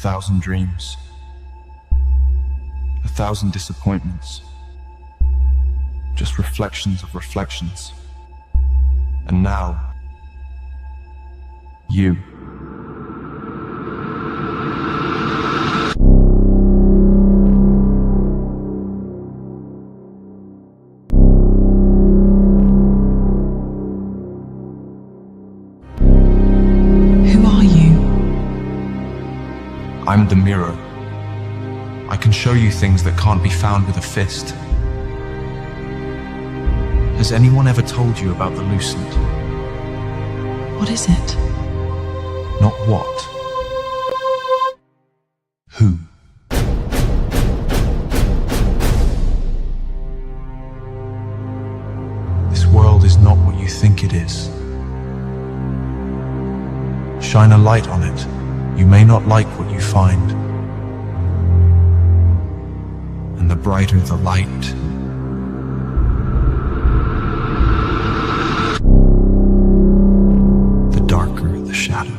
1,000 dreams, 1,000 disappointments, just reflections of reflections. And now, you. Who are you? I'm the mirror. I can show you things that can't be found with a fist. Has anyone ever told you about the lucent? What is it? Not what. Who? This world is not what you think it is. Shine a light on it. You may not like what you find. And the brighter the light, the darker the shadow.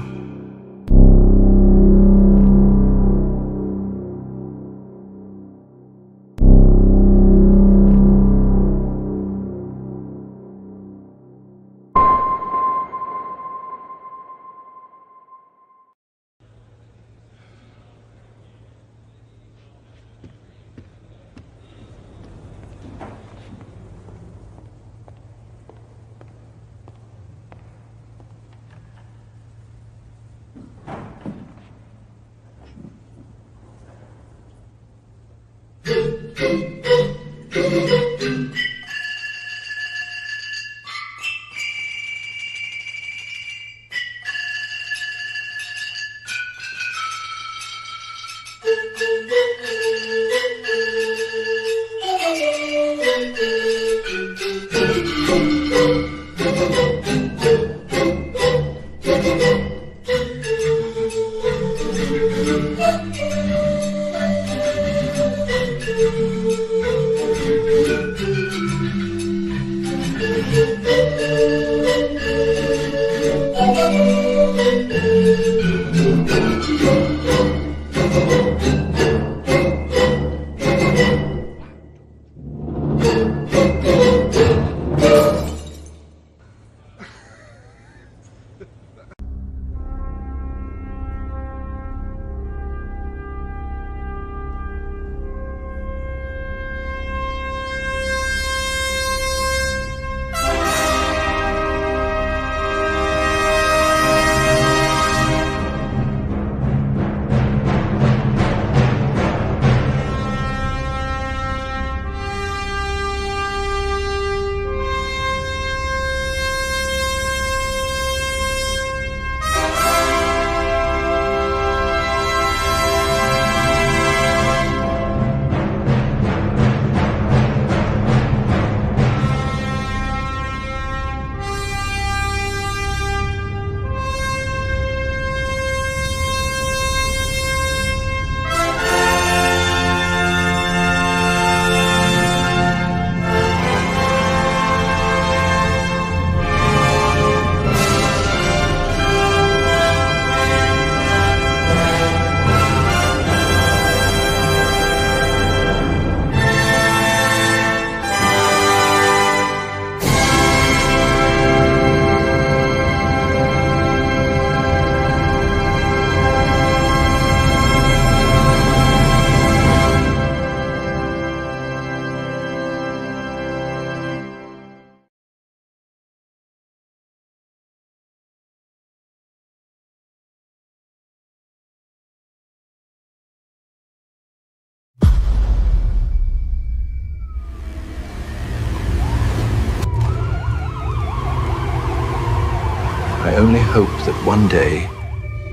I only hope that one day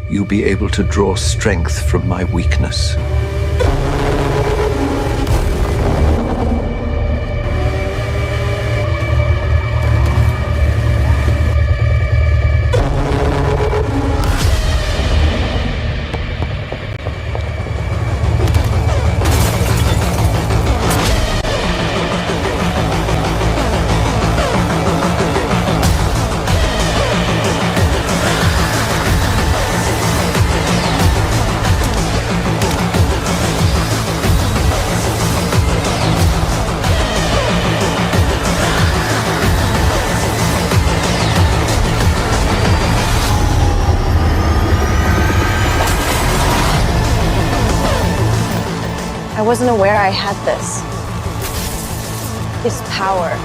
you'll be able to draw strength from my weakness. wasn't aware I had this. This power.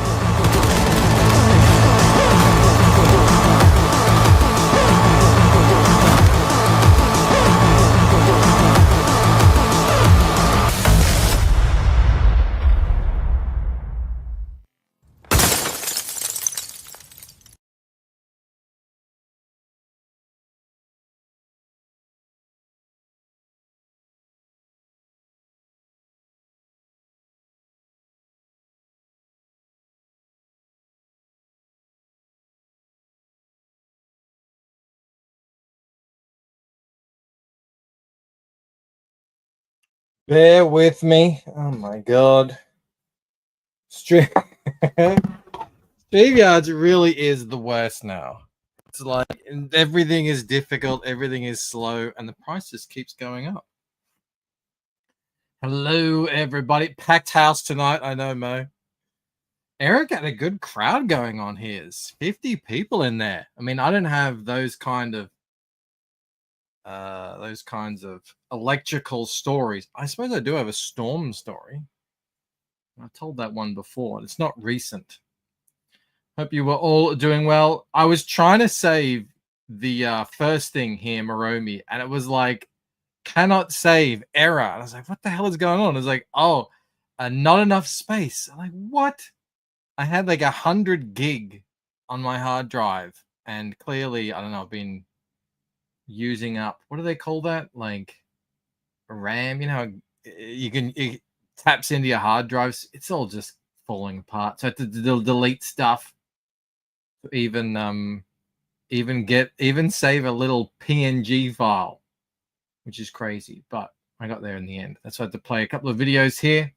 Bear with me. Oh my god. StreamYards really is the worst now. It's like everything is difficult, everything is slow, and the price just keeps going up. Hello, everybody. Packed house tonight, I know, Mo. Eric had a good crowd going on here. There's 50 people in there. I mean, I don't have those kinds of electrical stories. I suppose I do have a storm story. I told that one before. It's not recent. Hope you were all doing well. I was trying to save the first thing here, Moromi, and it was like, cannot save, error. And I was like, what the hell is going on? It was like, oh, not enough space. I'm like, what? I had like 100 gig on my hard drive, and clearly, I don't know, I've been using up, what do they call that? Like RAM, you know, it taps into your hard drives. It's all just falling apart. So I had to delete stuff to even save a little PNG file, which is crazy, but I got there in the end. That's why I had to play a couple of videos here.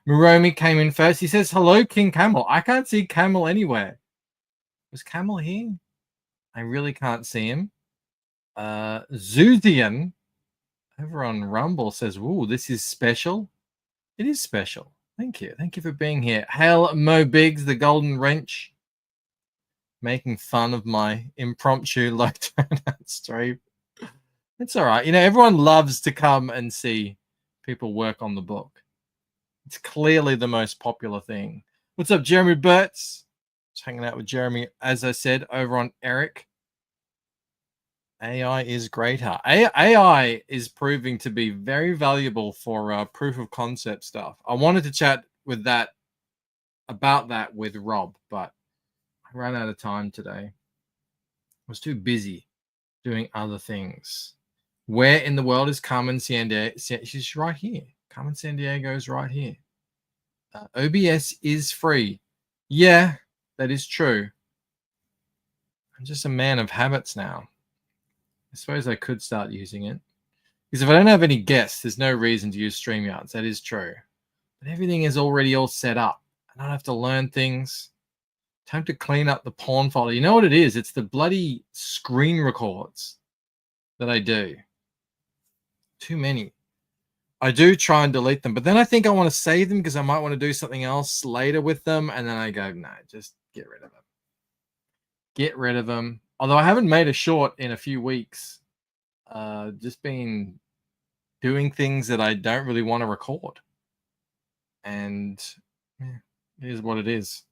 Muromi came in first. He says, hello, King Camel. I can't see Camel anywhere. Was Camel here? I really can't see him. Zuzian over on Rumble says, ooh, this is special. It is special. Thank you. Thank you for being here. Hail Mo Biggs, the Golden Wrench, making fun of my impromptu low turnout stream. It's all right. You know, everyone loves to come and see people work on the book. It's clearly the most popular thing. What's up, Jeremy Burtz? Just hanging out with Jeremy, as I said, over on Eric. AI is greater. AI is proving to be very valuable for proof of concept stuff. I wanted to chat about that with Rob, but I ran out of time today. I was too busy doing other things. Where in the world is Carmen Sandiego? She's right here. Carmen Sandiego is right here. OBS is free. Yeah, that is true. I'm just a man of habits now. I suppose I could start using it. Because if I don't have any guests, there's no reason to use StreamYards. That is true. But everything is already all set up. I don't have to learn things. Time to clean up the porn folder. You know what it is? It's the bloody screen records that I do. Too many. I do try and delete them, but then I think I want to save them because I might want to do something else later with them. And then I go, no, just get rid of them. Get rid of them. Although I haven't made a short in a few weeks. Just been doing things that I don't really want to record. And yeah, it is what it is.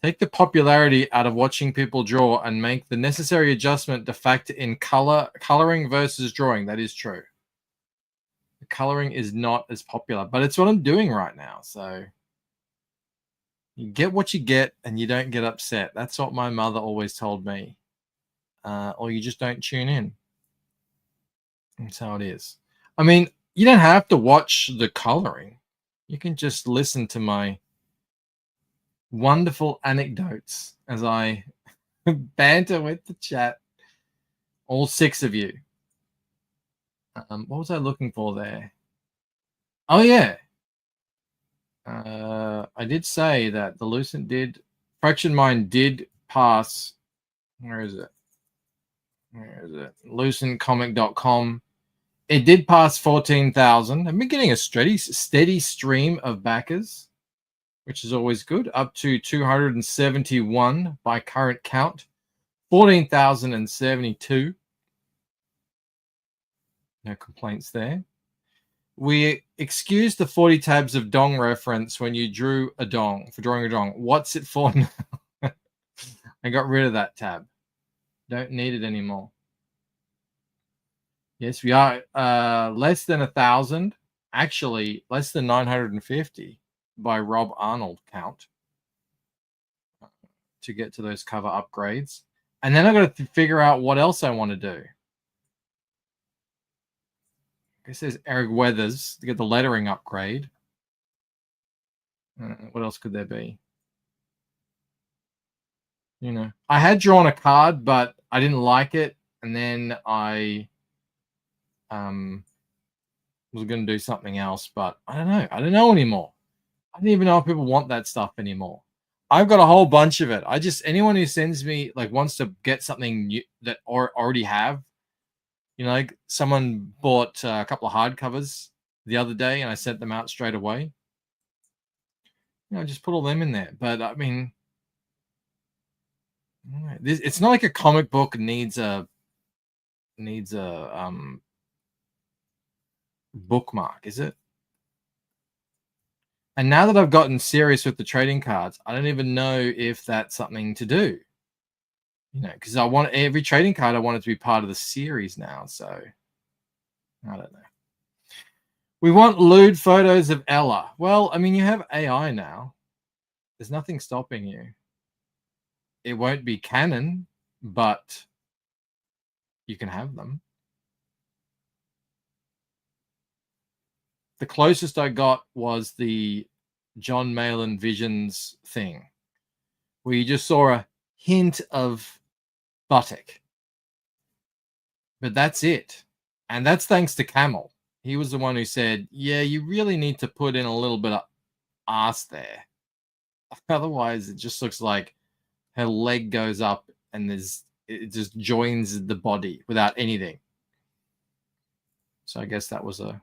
Take the popularity out of watching people draw and make the necessary adjustment to factor in coloring versus drawing. That is true. The coloring is not as popular, but it's what I'm doing right now. So you get what you get and you don't get upset. That's what my mother always told me. Or you just don't tune in. That's how it is. I mean, you don't have to watch the coloring. You can just listen to my wonderful anecdotes as I banter with the chat. All 6 of you. What was I looking for there? Oh, yeah. I did say that the Lucent Fraction Mind did pass. Where is it? LucentComic.com. It did pass 14,000. I've been getting a steady stream of backers, which is always good. Up to 271 by current count. 14,072. No complaints there. We excused the 40 tabs of dong reference when you drew a dong, for drawing a dong. What's it for now? I got rid of that tab. Don't need it anymore. Yes, we are less than 1,000. Actually, less than 950 by Rob Arnold count to get to those cover upgrades. And then I got to figure out what else I want to do. It says Eric Weathers to get the lettering upgrade. What else could there be? You know, I had drawn a card, but I didn't like it, and then I was going to do something else, but I don't know. I don't know anymore. I don't even know if people want that stuff anymore. I've got a whole bunch of it. Anyone who sends me, like, wants to get something new that already have. You know, like someone bought a couple of hardcovers the other day, and I sent them out straight away. You know, just put all them in there. But I mean, it's not like a comic book needs a bookmark, is it? And now that I've gotten serious with the trading cards, I don't even know if that's something to do. You know, because I want every trading card, I want it to be part of the series now. So I don't know. We want lewd photos of Ella. Well, I mean, you have AI now. There's nothing stopping you. It won't be canon, but you can have them. The closest I got was the John Malin Visions thing, where you just saw a hint of buttock. But that's it. And that's thanks to Camel. He was the one who said, yeah, you really need to put in a little bit of ass there. Otherwise, it just looks like her leg goes up and it just joins the body without anything. So I guess that was a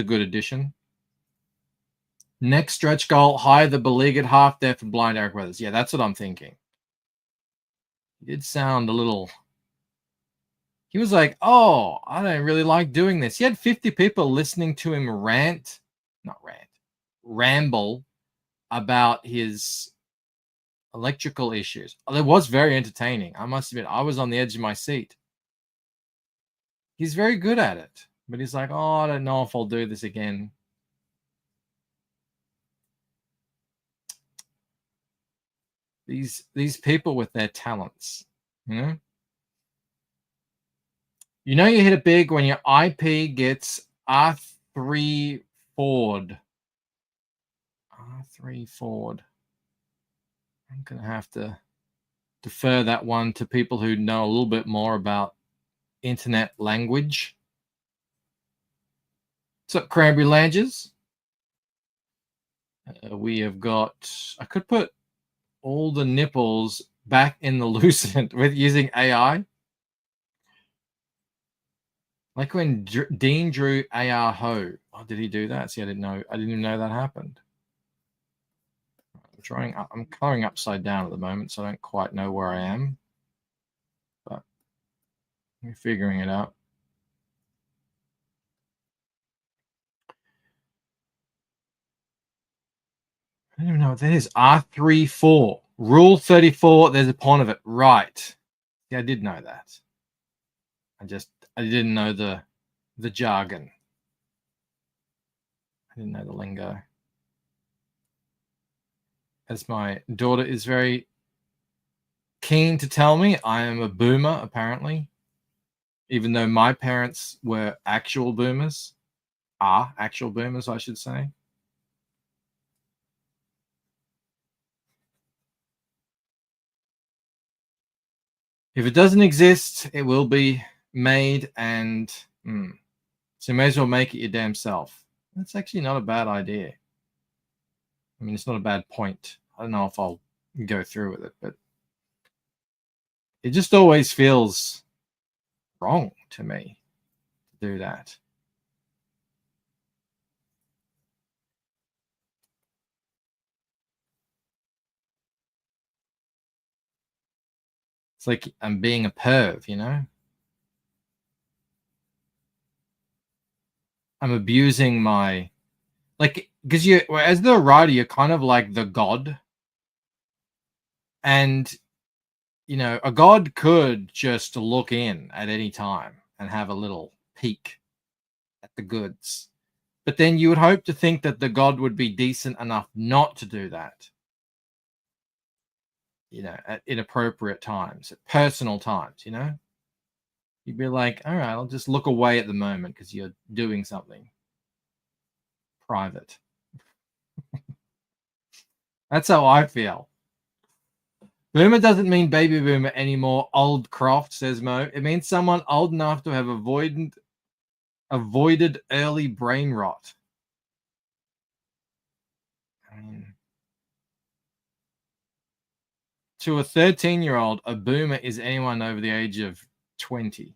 good addition. Next stretch goal, hire the beleaguered half there for blind Eric Weathers. Yeah, that's what I'm thinking. He did sound a little... He was like, oh, I don't really like doing this. He had 50 people listening to him ramble about his electrical issues. It was very entertaining. I must admit, I was on the edge of my seat. He's very good at it, but he's like, oh, I don't know if I'll do this again. These people with their talents, you know? You know you hit it big when your IP gets R3 Ford. R3 Ford. I'm going to have to defer that one to people who know a little bit more about internet language. What's up, Cranberry Langers? We have got... I could put all the nipples back in the Lucent with using AI. Like when Dean drew AR Ho. Oh, did he do that? See, I didn't know. I didn't even know that happened. I'm coloring upside down at the moment, so I don't quite know where I am. But I'm figuring it out. I don't even know what that is. R34. Rule 34, there's a pawn of it. Right. Yeah, I did know that. I didn't know the jargon. I didn't know the lingo. As my daughter is very keen to tell me, I am a boomer, apparently. Even though my parents were actual boomers. Are actual boomers, I should say. If it doesn't exist, it will be made, and so you may as well make it your damn self. That's actually not a bad idea. I mean, it's not a bad point. I don't know if I'll go through with it, but it just always feels wrong to me to do that. It's like I'm being a perv, you know? I'm abusing my, like, because you, as the writer, you're kind of like the god. And, you know, a god could just look in at any time and have a little peek at the goods. But then you would hope to think that the god would be decent enough not to do that. You know, at inappropriate times, at personal times, you know? You'd be like, all right, I'll just look away at the moment because you're doing something private. That's how I feel. Boomer doesn't mean baby boomer anymore. Old Croft, says Mo. It means someone old enough to have avoided early brain rot. I mean, to a 13-year-old, a boomer is anyone over the age of 20.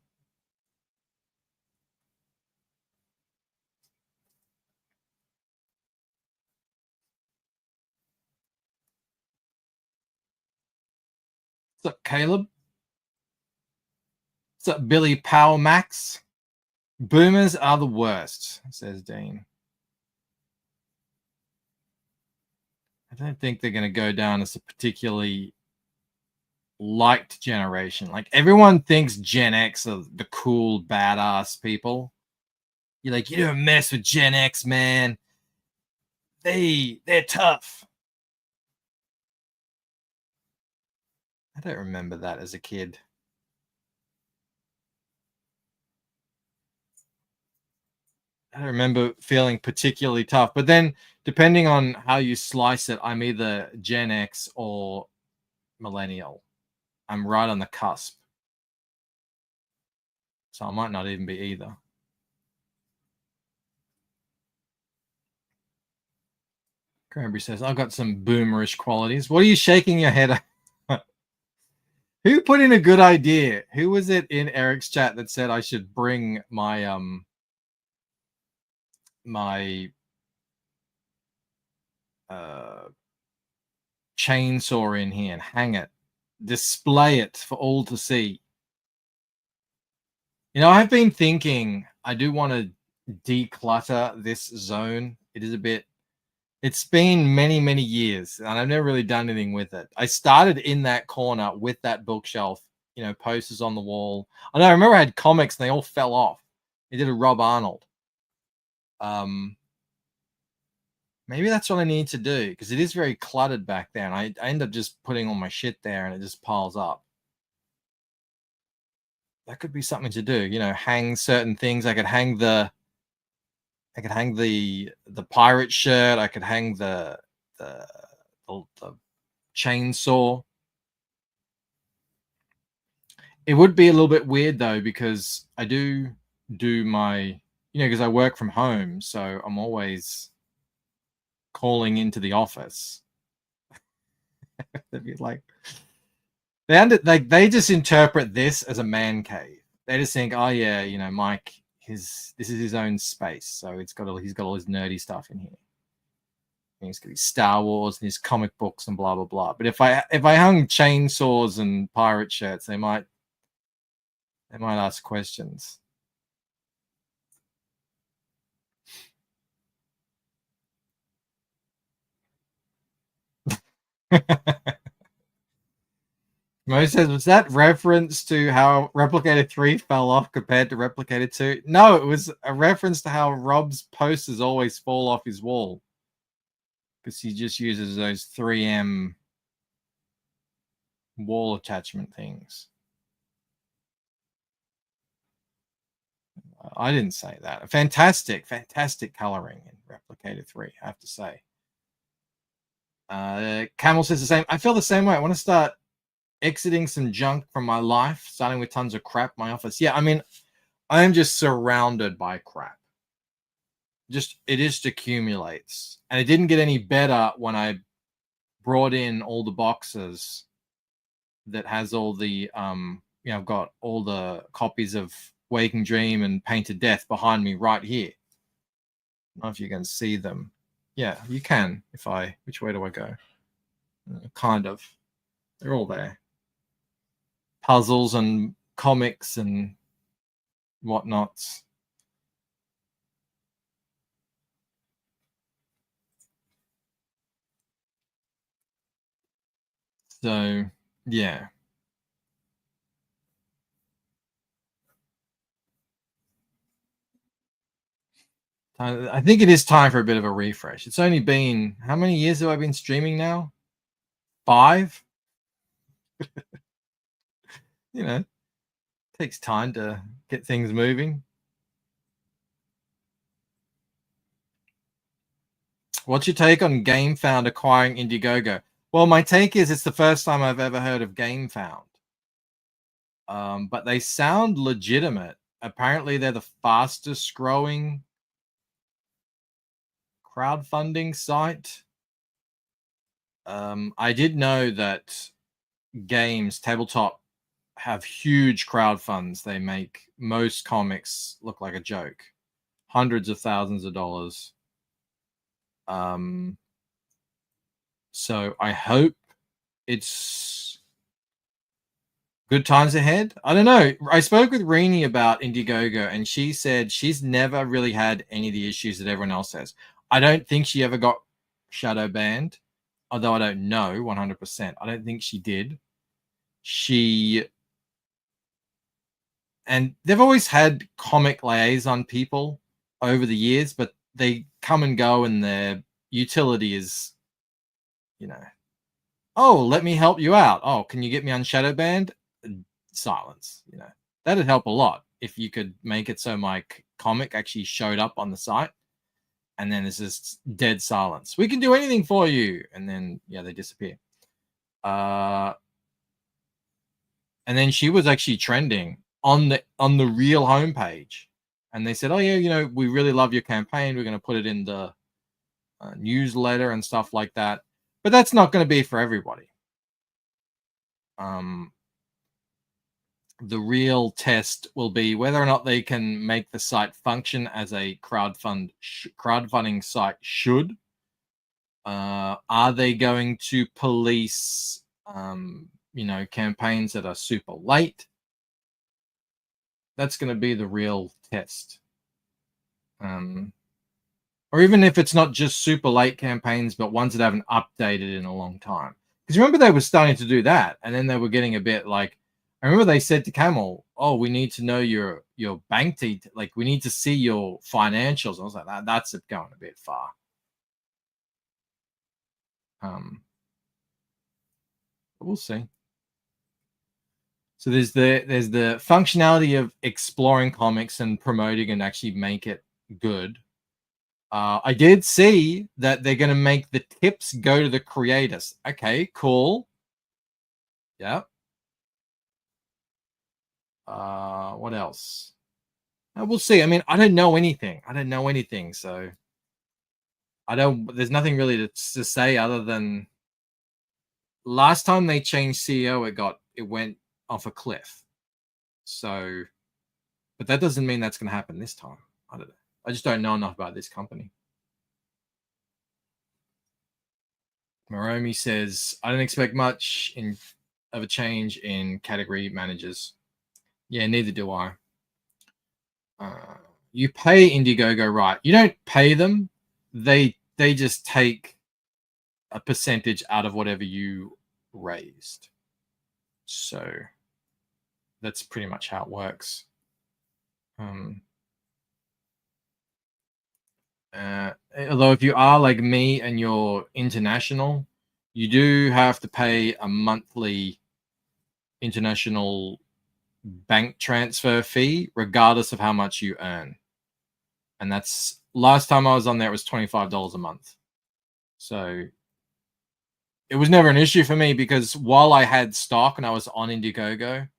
What's up, Caleb? What's up, Billy Power Max? Boomers are the worst, says Dean. I don't think they're going to go down as a particularly liked generation. Like, everyone thinks Gen X are the cool, badass people. You're like, you don't mess with Gen X, man. They're tough. I don't remember that as a kid. I don't remember feeling particularly tough. But then, depending on how you slice it, I'm either Gen X or millennial. I'm right on the cusp. So I might not even be either. Cranberry says, I've got some boomerish qualities. What are you shaking your head at? Who put in a good idea? Who was it in Eric's chat that said I should bring my my chainsaw in here and hang it, display it for all to see? You know, I've been thinking I do want to declutter this zone. It is a bit, it's been many, many years and I've never really done anything with it. I started in that corner with that bookshelf, you know, posters on the wall. I know, I remember I had comics and they all fell off. I did a Rob Arnold. Maybe that's what I need to do because it is very cluttered back there. And I end up just putting all my shit there and it just piles up. That could be something to do, you know, hang certain things. I could hang the pirate shirt. I could hang the chainsaw. It would be a little bit weird though, because I do my, you know, because I work from home, so I'm always calling into the office. They'd be like, they just interpret this as a man cave. They just think, oh yeah, you know, Mike, this is his own space, so he's got all his nerdy stuff in here. And he's got his Star Wars and his comic books and blah blah blah. But if I hung chainsaws and pirate shirts, they might ask questions. Mo says, was that reference to how Replicator 3 fell off compared to Replicator 2? No, it was a reference to how Rob's posters always fall off his wall. Because he just uses those 3M wall attachment things. I didn't say that. Fantastic coloring in Replicator 3, I have to say. Camel says the same. I feel the same way. I want to start exiting some junk from my life, starting with tons of crap in my office. Yeah, I mean, I am just surrounded by crap. It just accumulates. And it didn't get any better when I brought in all the boxes that has all the, you know, I've got all the copies of Waking Dream and Painted Death behind me right here. I don't know if you can see them. Yeah, you can. Which way do I go? Kind of. They're all there. Puzzles and comics and whatnots. So, yeah. I think it is time for a bit of a refresh. It's only been, how many years have I been streaming now? 5? You know, takes time to get things moving. What's your take on GameFound acquiring Indiegogo? Well, my take is it's the first time I've ever heard of GameFound. But they sound legitimate. Apparently, they're the fastest growing crowdfunding site. I did know that games, tabletop, have huge crowdfunds. They make most comics look like a joke. Hundreds of thousands of dollars. So I hope it's good times ahead. I don't know. I spoke with Rini about Indiegogo, and she said she's never really had any of the issues that everyone else has. I don't think she ever got shadow banned, although I don't know 100%. I don't think she did. And they've always had comic liaison people over the years, but they come and go, and their utility is, oh, let me help you out. Oh, can you get me on shadow banned? Silence. That'd help a lot if you could make it so my comic actually showed up on the site, and then there's this dead silence. We can do anything for you, and then they disappear. And then she was actually trending on the real homepage, and they said, oh yeah, we really love your campaign. We're going to put it in the newsletter and stuff like that. But that's not going to be for everybody. The real test will be whether or not they can make the site function as a crowdfunding site should. Are they going to police, campaigns that are super late? That's going to be the real test. Or even if it's not just super late campaigns, but ones that haven't updated in a long time. Because remember, they were starting to do that, and then they were getting a bit like, I remember they said to Camel, oh, we need to know your bank details. Like, we need to see your financials. I was like, that's going a bit far. But we'll see. So there's the functionality of exploring comics and promoting and actually make it good. I did see that they're going to make the tips go to the creators. Okay, cool. Yeah. What else? We'll see. I mean, I don't know anything. So there's nothing really to say other than last time they changed CEO, it went off a cliff. So, but that doesn't mean that's going to happen this time. I don't know. I just don't know enough about this company. Moromi says, I don't expect much of a change in category managers. Yeah, neither do I. You pay Indiegogo, right? You don't pay them. They just take a percentage out of whatever you raised. So that's pretty much how it works. Although if you are like me and you're international, you do have to pay a monthly international bank transfer fee, regardless of how much you earn. And that's, last time I was on there, it was $25 a month. So it was never an issue for me, because while I had stock and I was on Indiegogo,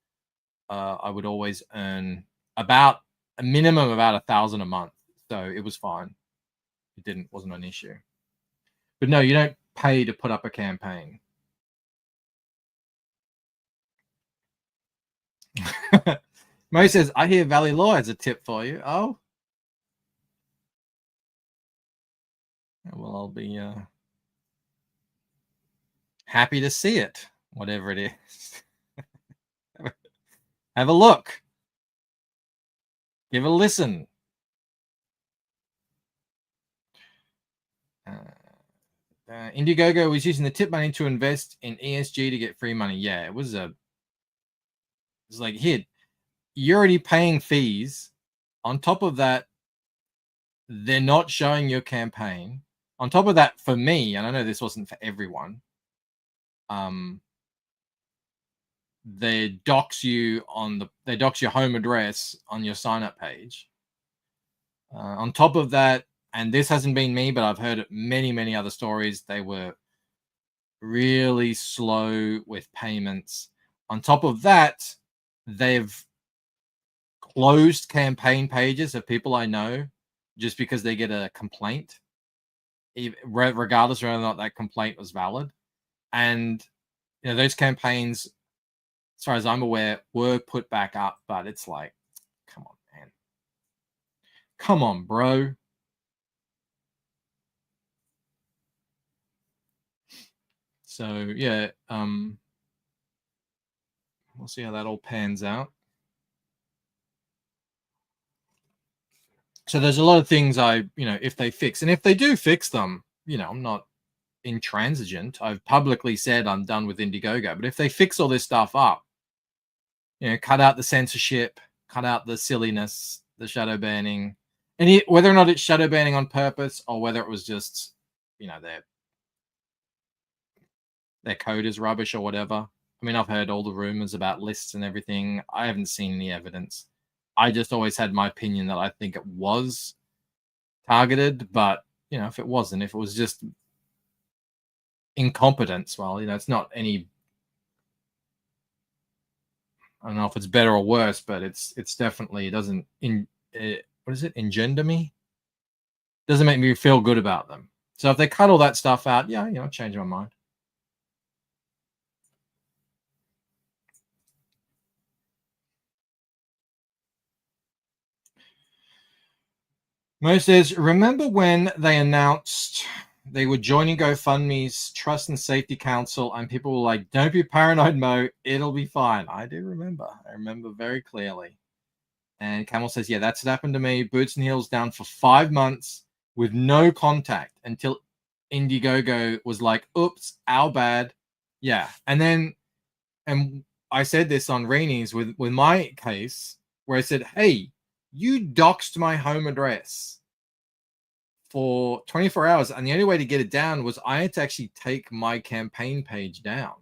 I would always earn about a minimum of about $1,000 a month. So it was fine. It wasn't an issue. But no, you don't pay to put up a campaign. Mo says, I hear Valley Law has a tip for you. Oh. Well, I'll be happy to see it, whatever it is. Have a look. Give it a listen. Indiegogo was using the tip money to invest in ESG to get free money. Yeah, it was like, here, you're already paying fees. On top of that, they're not showing your campaign. On top of that, for me, and I know this wasn't for everyone, they dox your home address on your sign up page. On top of that, and this hasn't been me, but I've heard many other stories, they were really slow with payments. On top of that, they've closed campaign pages of people I know just because they get a complaint, regardless of whether or not that complaint was valid. And those campaigns, as far as I'm aware, were put back up, but it's like, come on, man. Come on, bro. So yeah, we'll see how that all pans out. So there's a lot of things if they fix, and if they do fix them, I'm not intransigent. I've publicly said I'm done with Indiegogo, but if they fix all this stuff up, cut out the censorship, cut out the silliness, the shadow banning, and whether or not it's shadow banning on purpose or whether it was just, their code is rubbish or whatever. I mean, I've heard all the rumors about lists and everything. I haven't seen any evidence. I just always had my opinion that I think it was targeted, but if it wasn't, if it was just incompetence, well, it's not any. I don't know if it's better or worse, but it's definitely, it doesn't engender me? Doesn't make me feel good about them. So if they cut all that stuff out, yeah, change my mind. Mo says, remember when they announced they were joining GoFundMe's Trust and Safety Council and people were like, don't be paranoid, Mo, it'll be fine. I do remember. I remember very clearly. And Camel says, yeah, that's what happened to me. Boots and Heels down for 5 months with no contact until Indiegogo was like, oops, our bad. Yeah. And I said this on Reenies with my case where I said, hey, you doxed my home address for 24 hours. And the only way to get it down was I had to actually take my campaign page down.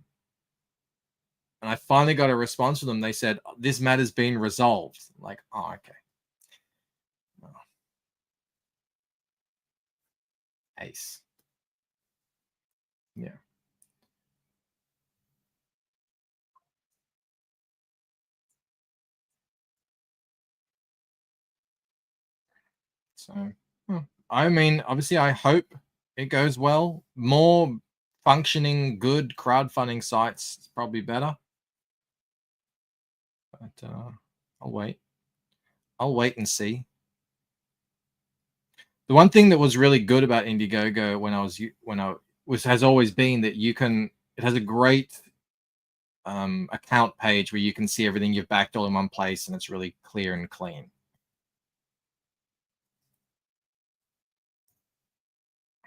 And I finally got a response from them. They said, this matter's been resolved. I'm like, oh, okay. Well, ace. Yeah. So, I mean, obviously, I hope it goes well. More functioning, good crowdfunding sites is probably better. But I'll wait. I'll wait and see. The one thing that was really good about Indiegogo has always been that it has a great account page where you can see everything you've backed all in one place, and it's really clear and clean.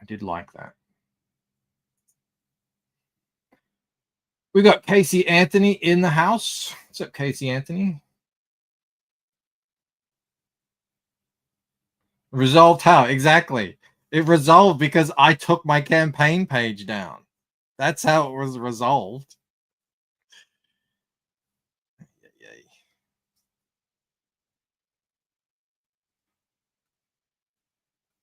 I did like that. We got Casey Anthony in the house. What's up, Casey Anthony? Resolved how? Exactly. It resolved because I took my campaign page down. That's how it was resolved.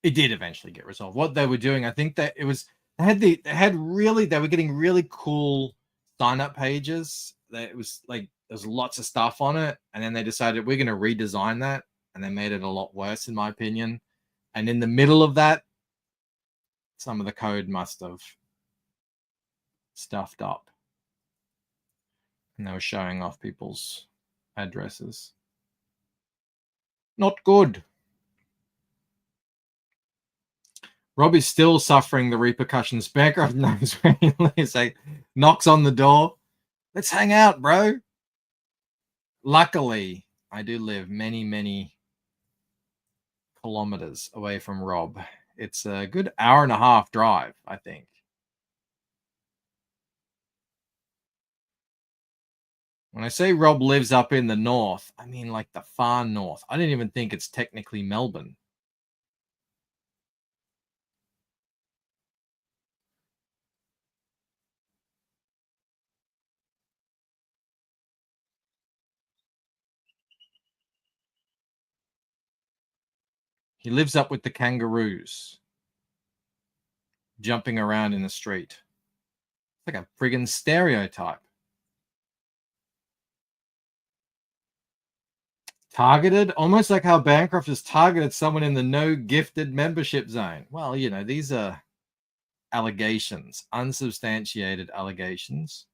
It did eventually get resolved. What they were doing, I think that it was they were getting really cool sign-up pages. It was like there's lots of stuff on it, and then they decided we're going to redesign that, and they made it a lot worse, in my opinion. And in the middle of that, some of the code must have stuffed up, and they were showing off people's addresses. Not good. Rob is still suffering the repercussions. Bancroft knows where he lives. Like, knocks on the door. Let's hang out, bro. Luckily, I do live many kilometers away from Rob. It's a good hour and a half drive, I think. When I say Rob lives up in the north, I mean like the far north. I didn't even think it's technically Melbourne. He lives up with the kangaroos, jumping around in the street. It's like a friggin' stereotype. Targeted, almost like how Bancroft has targeted someone in the no gifted membership zone. Well, you know, these are allegations, unsubstantiated allegations,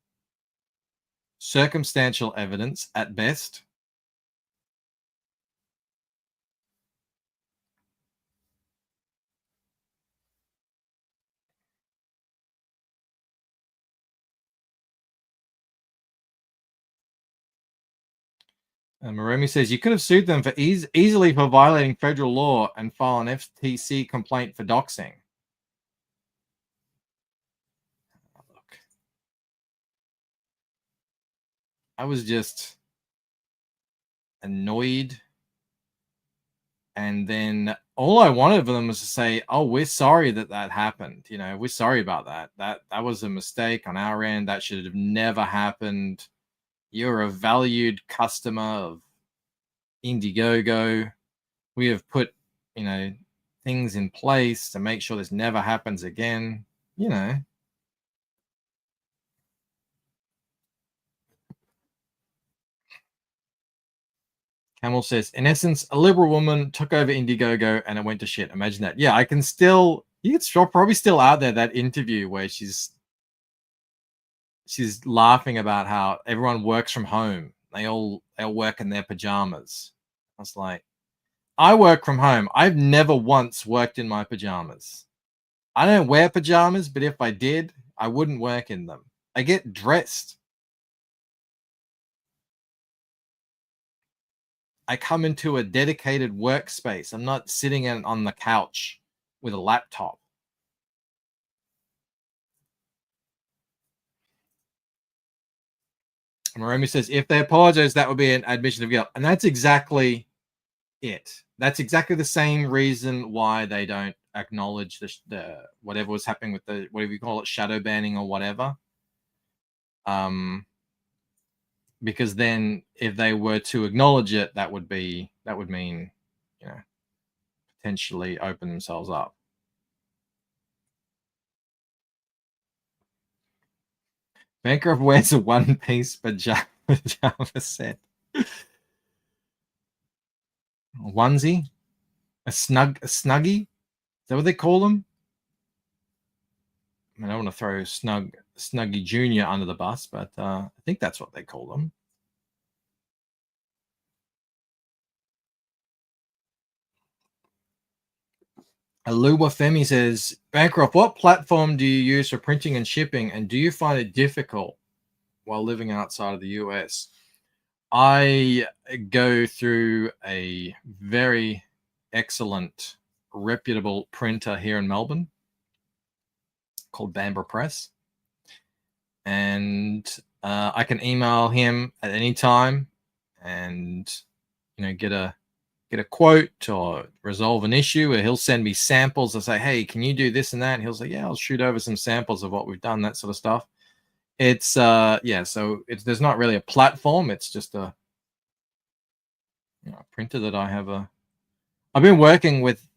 circumstantial evidence at best. Maromi says you could have sued them for easily for violating federal law and file an FTC complaint for doxing. Look, I was just annoyed, and then all I wanted for them was to say, "Oh, we're sorry that happened. You know, we're sorry about that. That was a mistake on our end. That should have never happened. You're a valued customer of Indiegogo. We have put, you know, things in place to make sure this never happens again." You know. Camel says, in essence, a liberal woman took over Indiegogo and it went to shit. Imagine that. Yeah, I can still, it's probably still out there, that interview where she's laughing about how everyone works from home. They'll work in their pajamas. I was like, I work from home. I've never once worked in my pajamas. I don't wear pajamas, but if I did, I wouldn't work in them. I get dressed. I come into a dedicated workspace. I'm not sitting on the couch with a laptop. Maromi says, if they apologize, that would be an admission of guilt. And that's exactly it. That's exactly the same reason why they don't acknowledge the whatever was happening with the, whatever you call it, shadow banning or whatever. Because then if they were to acknowledge it, that would mean, you know, potentially open themselves up. Bancroft wears a one-piece pajama set. Onesie? A snuggie? Is that what they call them? I mean, I don't want to throw Snuggie Jr. under the bus, but I think that's what they call them. Aluwa Femi says, Bancroft, what platform do you use for printing and shipping, and do you find it difficult while living outside of the US? I go through a very excellent, reputable printer here in Melbourne called Bambara Press. And I can email him at any time and, you know, get a quote or resolve an issue, or he'll send me samples and say, hey, can you do this and that? And he'll say, yeah, I'll shoot over some samples of what we've done, that sort of stuff. It's yeah, so there's not really a platform. It's just a, you know, a printer that I have. I've been working with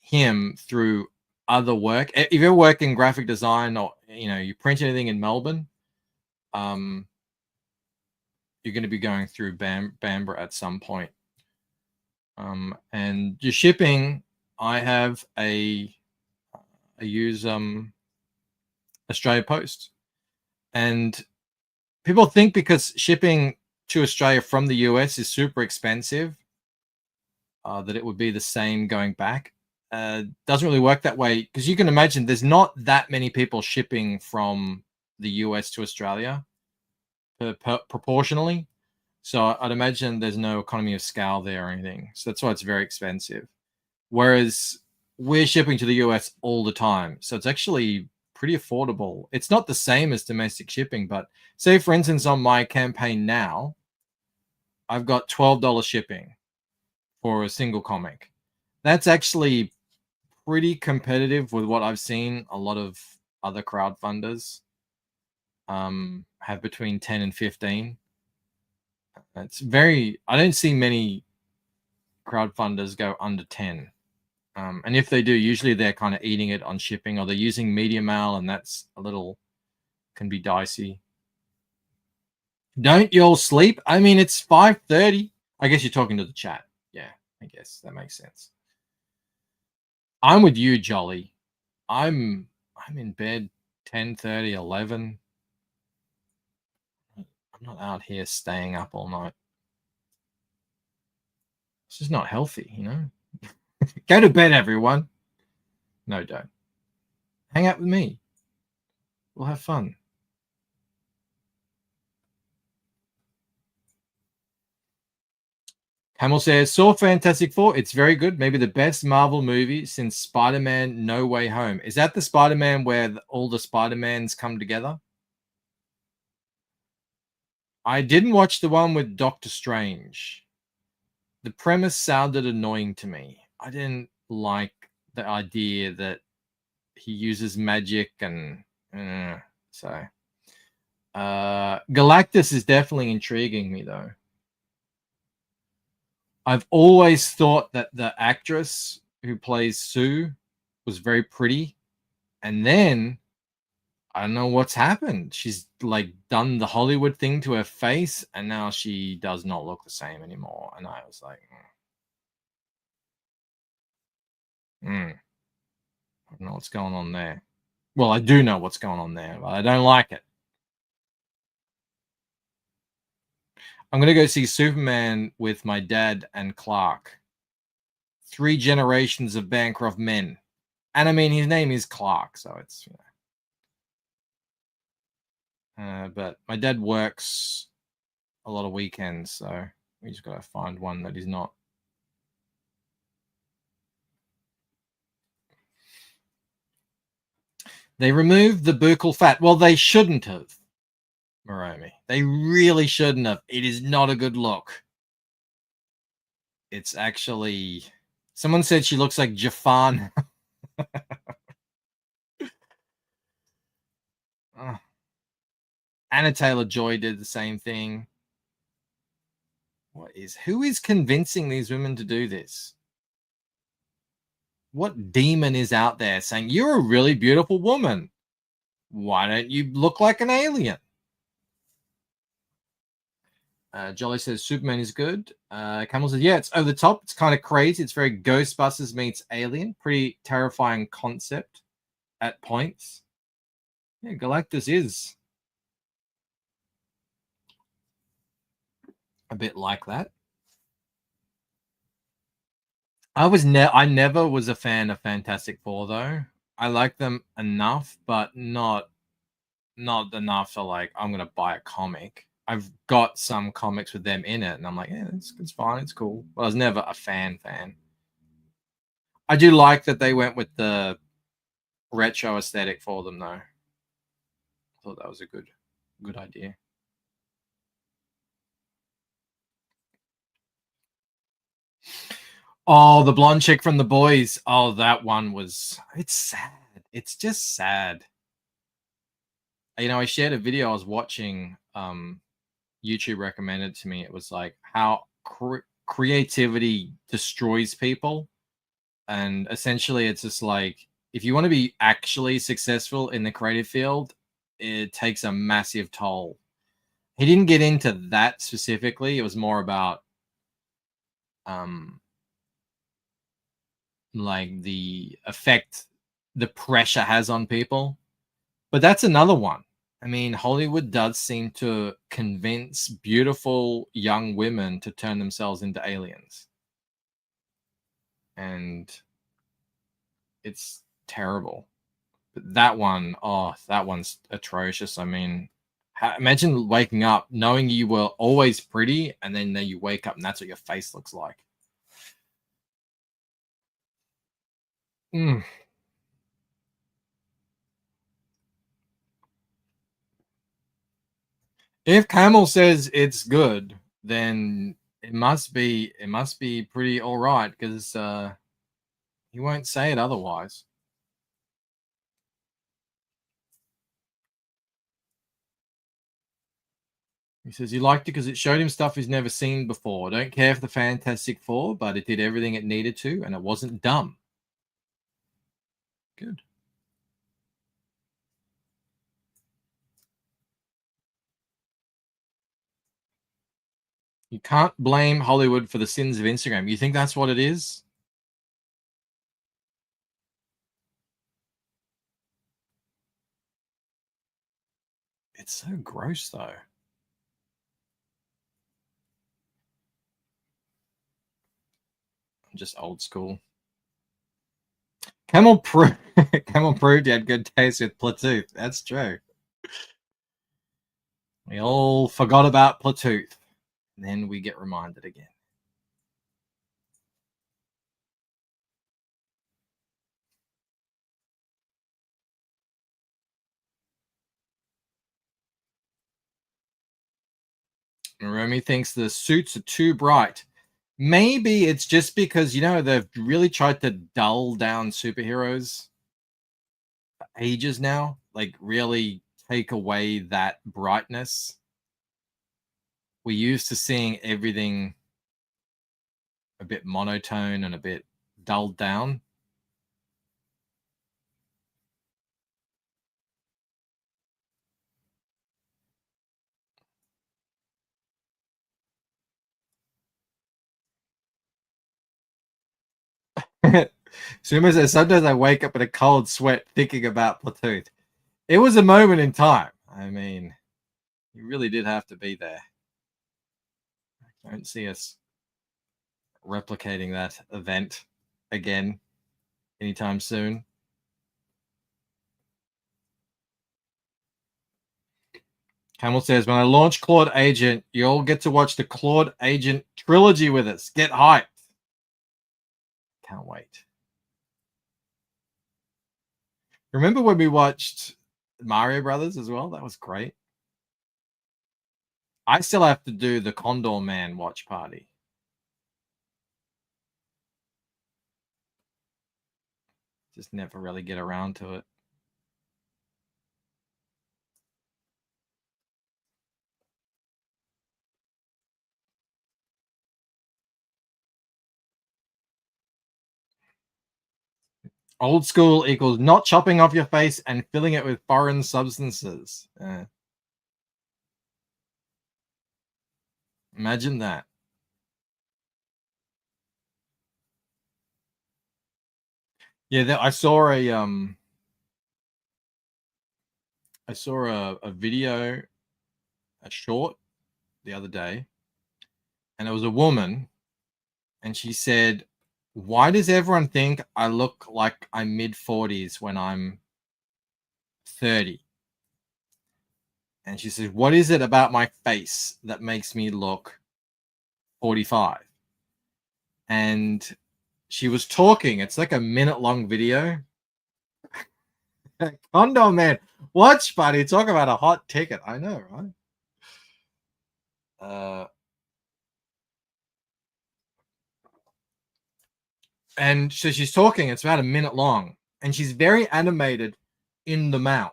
him through other work. If you're working graphic design, or, you know, you print anything in Melbourne, you're going to be going through Bambara at some point. And your shipping, I have I use Australia Post. And people think because shipping to Australia from the US is super expensive, that it would be the same going back. Doesn't really work that way, because you can imagine there's not that many people shipping from the US to Australia proportionally. So I'd imagine there's no economy of scale there or anything. So that's why it's very expensive. Whereas we're shipping to the US all the time. So it's actually pretty affordable. It's not the same as domestic shipping, but say for instance on my campaign now, I've got $12 shipping for a single comic. That's actually pretty competitive with what I've seen a lot of other crowdfunders have between 10 and 15. It's very, I don't see many crowdfunders go under 10. And if they do, usually they're kind of eating it on shipping, or they're using media mail, and that's a little, can be dicey. Don't you all sleep? I mean, it's 5:30. I guess you're talking to the chat. Yeah, I guess that makes sense. I'm with you, Jolly. I'm in bed 10:30, 11. I'm not out here staying up all night. It's just not healthy, you know? Go to bed, everyone. No, don't. Hang out with me. We'll have fun. Camel says, saw Fantastic Four. It's very good. Maybe the best Marvel movie since Spider-Man No Way Home. Is that the Spider-Man where all the Spider-Mans come together? I didn't watch the one with Doctor Strange. The premise sounded annoying to me. I didn't like the idea that he uses magic and so. Galactus is definitely intriguing me though. I've always thought that the actress who plays Sue was very pretty. And then I don't know what's happened. She's like done the Hollywood thing to her face, and now she does not look the same anymore. And I was like, I don't know what's going on there. Well, I do know what's going on there, but I don't like it. I'm going to go see Superman with my dad and Clark. 3 generations of Bancroft men. And I mean, his name is Clark, so it's, you know. But my dad works a lot of weekends, so we just got to find one that is not. They removed the buccal fat. Well, they shouldn't have. Moromi. They really shouldn't have. It is not a good look. It's actually... Someone said she looks like Jafar. Anna Taylor-Joy did the same thing. Who is convincing these women to do this? What demon is out there saying, you're a really beautiful woman. Why don't you look like an alien? Jolly says Superman is good. Camel says, yeah, it's over the top. It's kind of crazy. It's very Ghostbusters meets Alien. Pretty terrifying concept at points. Yeah, Galactus is a bit like that. I never was a fan of Fantastic Four though. I like them enough, but not enough to like I'm gonna buy a comic. I've got some comics with them in it, and I'm like, yeah, it's fine, it's cool. But I was never a fan. I do like that they went with the retro aesthetic for them, though. I thought that was a good idea. Oh, the blonde chick from The Boys. Oh, that one was... It's sad. It's just sad. You know, I shared a video I was watching... YouTube recommended to me. It was like how creativity destroys people, and essentially it's just like if you want to be actually successful in the creative field, it takes a massive toll. He didn't get into that specifically. It was more about like the effect the pressure has on people. But that's another one. I mean, Hollywood does seem to convince beautiful young women to turn themselves into aliens. And it's terrible. But that one, oh, that one's atrocious. I mean, imagine waking up knowing you were always pretty, and then you wake up and that's what your face looks like. If Camel says it's good, then it must be pretty all right, because he won't say it otherwise. He says he liked it because it showed him stuff he's never seen before. Don't care for the Fantastic Four, but it did everything it needed to, and it wasn't dumb. Good. You can't blame Hollywood for the sins of Instagram. You think that's what it is? It's so gross, though. I'm just old school. Camel proved he had good taste with Bluetooth. That's true. We all forgot about Bluetooth. And then we get reminded again. Romy thinks the suits are too bright. Maybe it's just because, you know, they've really tried to dull down superheroes for ages now. Like, really take away that brightness. We're used to seeing everything a bit monotone and a bit dulled down. Suma says, sometimes I wake up in a cold sweat thinking about Bluetooth. It was a moment in time. I mean, you really did have to be there. I don't see us replicating that event again anytime soon. Camel says, when I launch Claude Agent, you'll get to watch the Claude Agent trilogy with us. Get hyped. Can't wait. Remember when we watched Mario Brothers as well? That was great. I still have to do the Condor Man watch party. Just never really get around to it. Old school equals not chopping off your face and filling it with foreign substances. Imagine that. Yeah, I saw a video, a short the other day, and it was a woman, and she said, why does everyone think I look like I'm mid-40s when I'm 30? And she says, what is it about my face that makes me look 45? And she was talking. It's like a minute-long video. Condom Man. Watch, buddy. Talk about a hot ticket. I know, right? And so she's talking. It's about a minute long. And she's very animated in the mouth.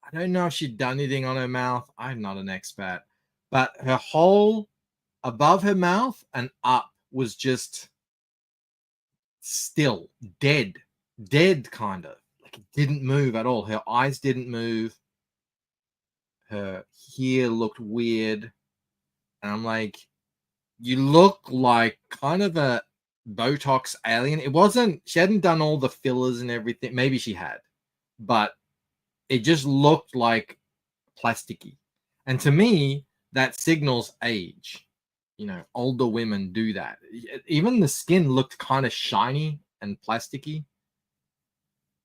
I don't know if she'd done anything on her mouth. I'm not an expert. But her whole above her mouth and up was just still, dead kind of. Like, it didn't move at all. Her eyes didn't move. Her hair looked weird. And I'm like, you look like kind of a Botox alien. It wasn't, she hadn't done all the fillers and everything. Maybe she had, but it just looked like plasticky. And to me, that signals age. You know, older women do that. Even the skin looked kind of shiny and plasticky.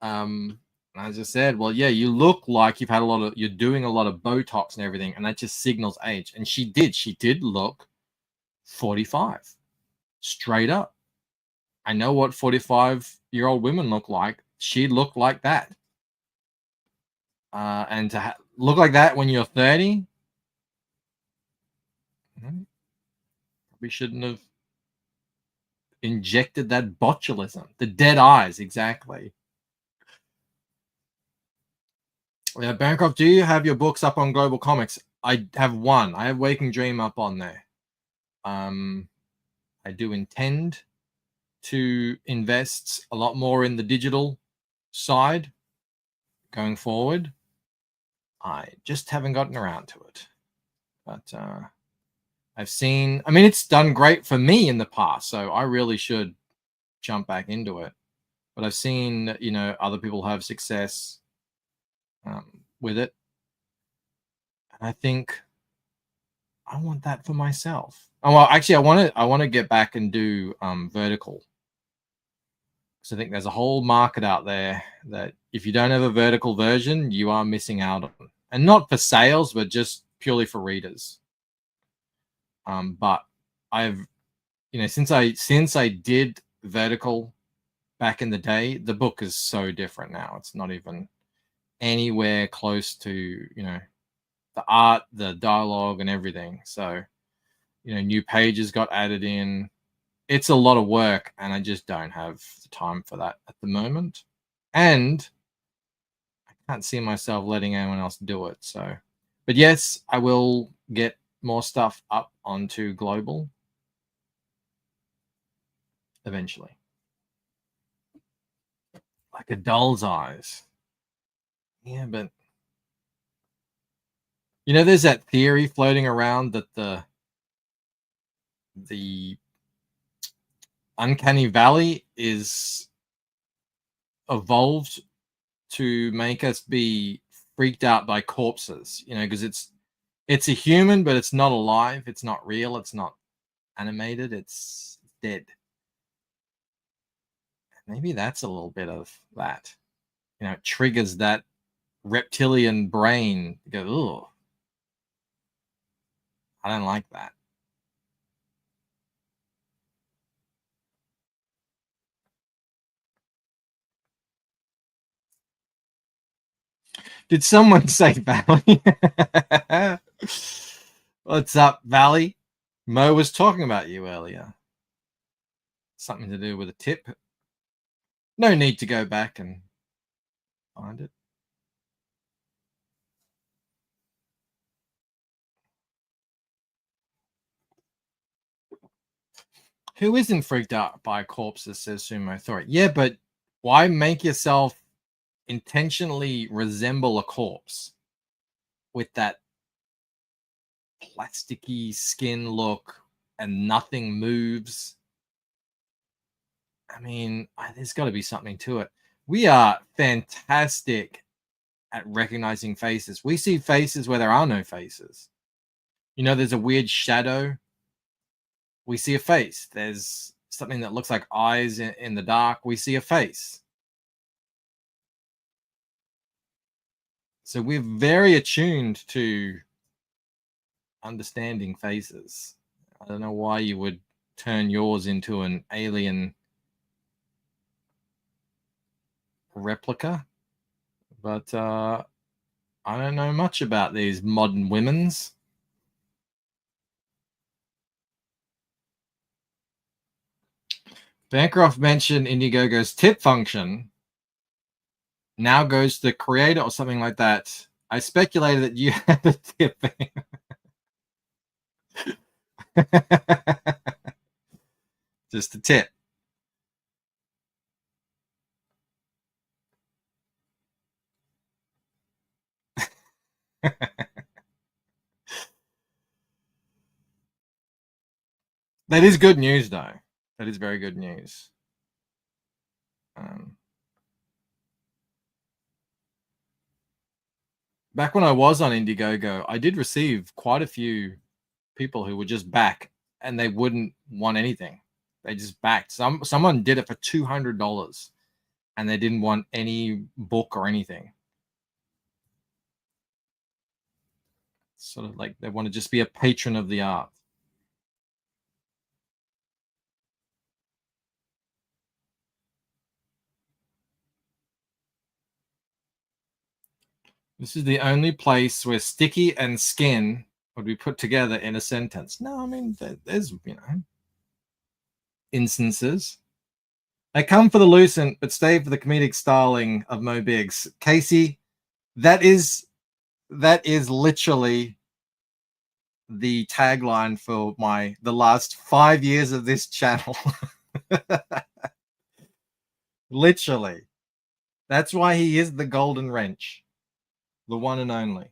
As I said, well, yeah, you look like you've had you're doing a lot of Botox and everything, and that just signals age. And she did look 45, straight up. I know what 45-year-old women look like. She looked like that. And to look like that when you're 30, Probably shouldn't have injected that botulism. The dead eyes, exactly. Yeah, Bancroft, do you have your books up on Global Comics? I have one. I have Waking Dream up on there. I do intend to invest a lot more in the digital side going forward. I just haven't gotten around to it. But I've seen, I mean, it's done great for me in the past, so I really should jump back into it. But I've seen, you know, other people have success with it. And I think I want that for myself. Oh, well, actually, I want to get back and do vertical. So I think there's a whole market out there that if you don't have a vertical version, you are missing out on. And not for sales, but just purely for readers. But I've, you know, since I did vertical back in the day, the book is so different now. It's not even anywhere close to, you know, the art, the dialogue, and everything. So, you know, new pages got added in. It's a lot of work, and I just don't have the time for that at the moment. And I can't see myself letting anyone else do it. So, but yes, I will get more stuff up onto Global eventually. Like a doll's eyes. Yeah, but you know, there's that theory floating around that the Uncanny Valley is evolved to make us be freaked out by corpses, you know, because it's a human, but it's not alive, it's not real, it's not animated, it's dead. Maybe that's a little bit of that. You know, it triggers that reptilian brain. You go, oh, I don't like that. Did someone say Valley? What's up, Valley? Mo was talking about you earlier. Something to do with a tip. No need to go back and find it. Who isn't freaked out by corpses, says Sumo Thori. Yeah, but why make yourself intentionally resemble a corpse with that plasticky skin look and nothing moves? I mean, there's got to be something to it. We are fantastic at recognizing faces. We see faces where there are no faces. You know, there's a weird shadow. We see a face. There's something that looks like eyes in the dark. We see a face. So we're very attuned to understanding faces. I don't know why you would turn yours into an alien replica, but I don't know much about these modern women's. Bancroft mentioned Indiegogo's tip function now goes to the creator or something like that. I speculated that you had a tip. Just a tip. That is good news, though. That is very good news. Back when I was on Indiegogo, I did receive quite a few people who would just back and they wouldn't want anything. They just backed. Someone did it for $200 and they didn't want any book or anything. Sort of like they want to just be a patron of the art. This is the only place where Sticky and Skin would be put together in a sentence. No, I mean, there's, instances. They come for the lucent, but stay for the comedic styling of Mo Biggs. Casey, that is literally the tagline for the last 5 years of this channel. Literally. That's why he is the golden wrench. The one and only.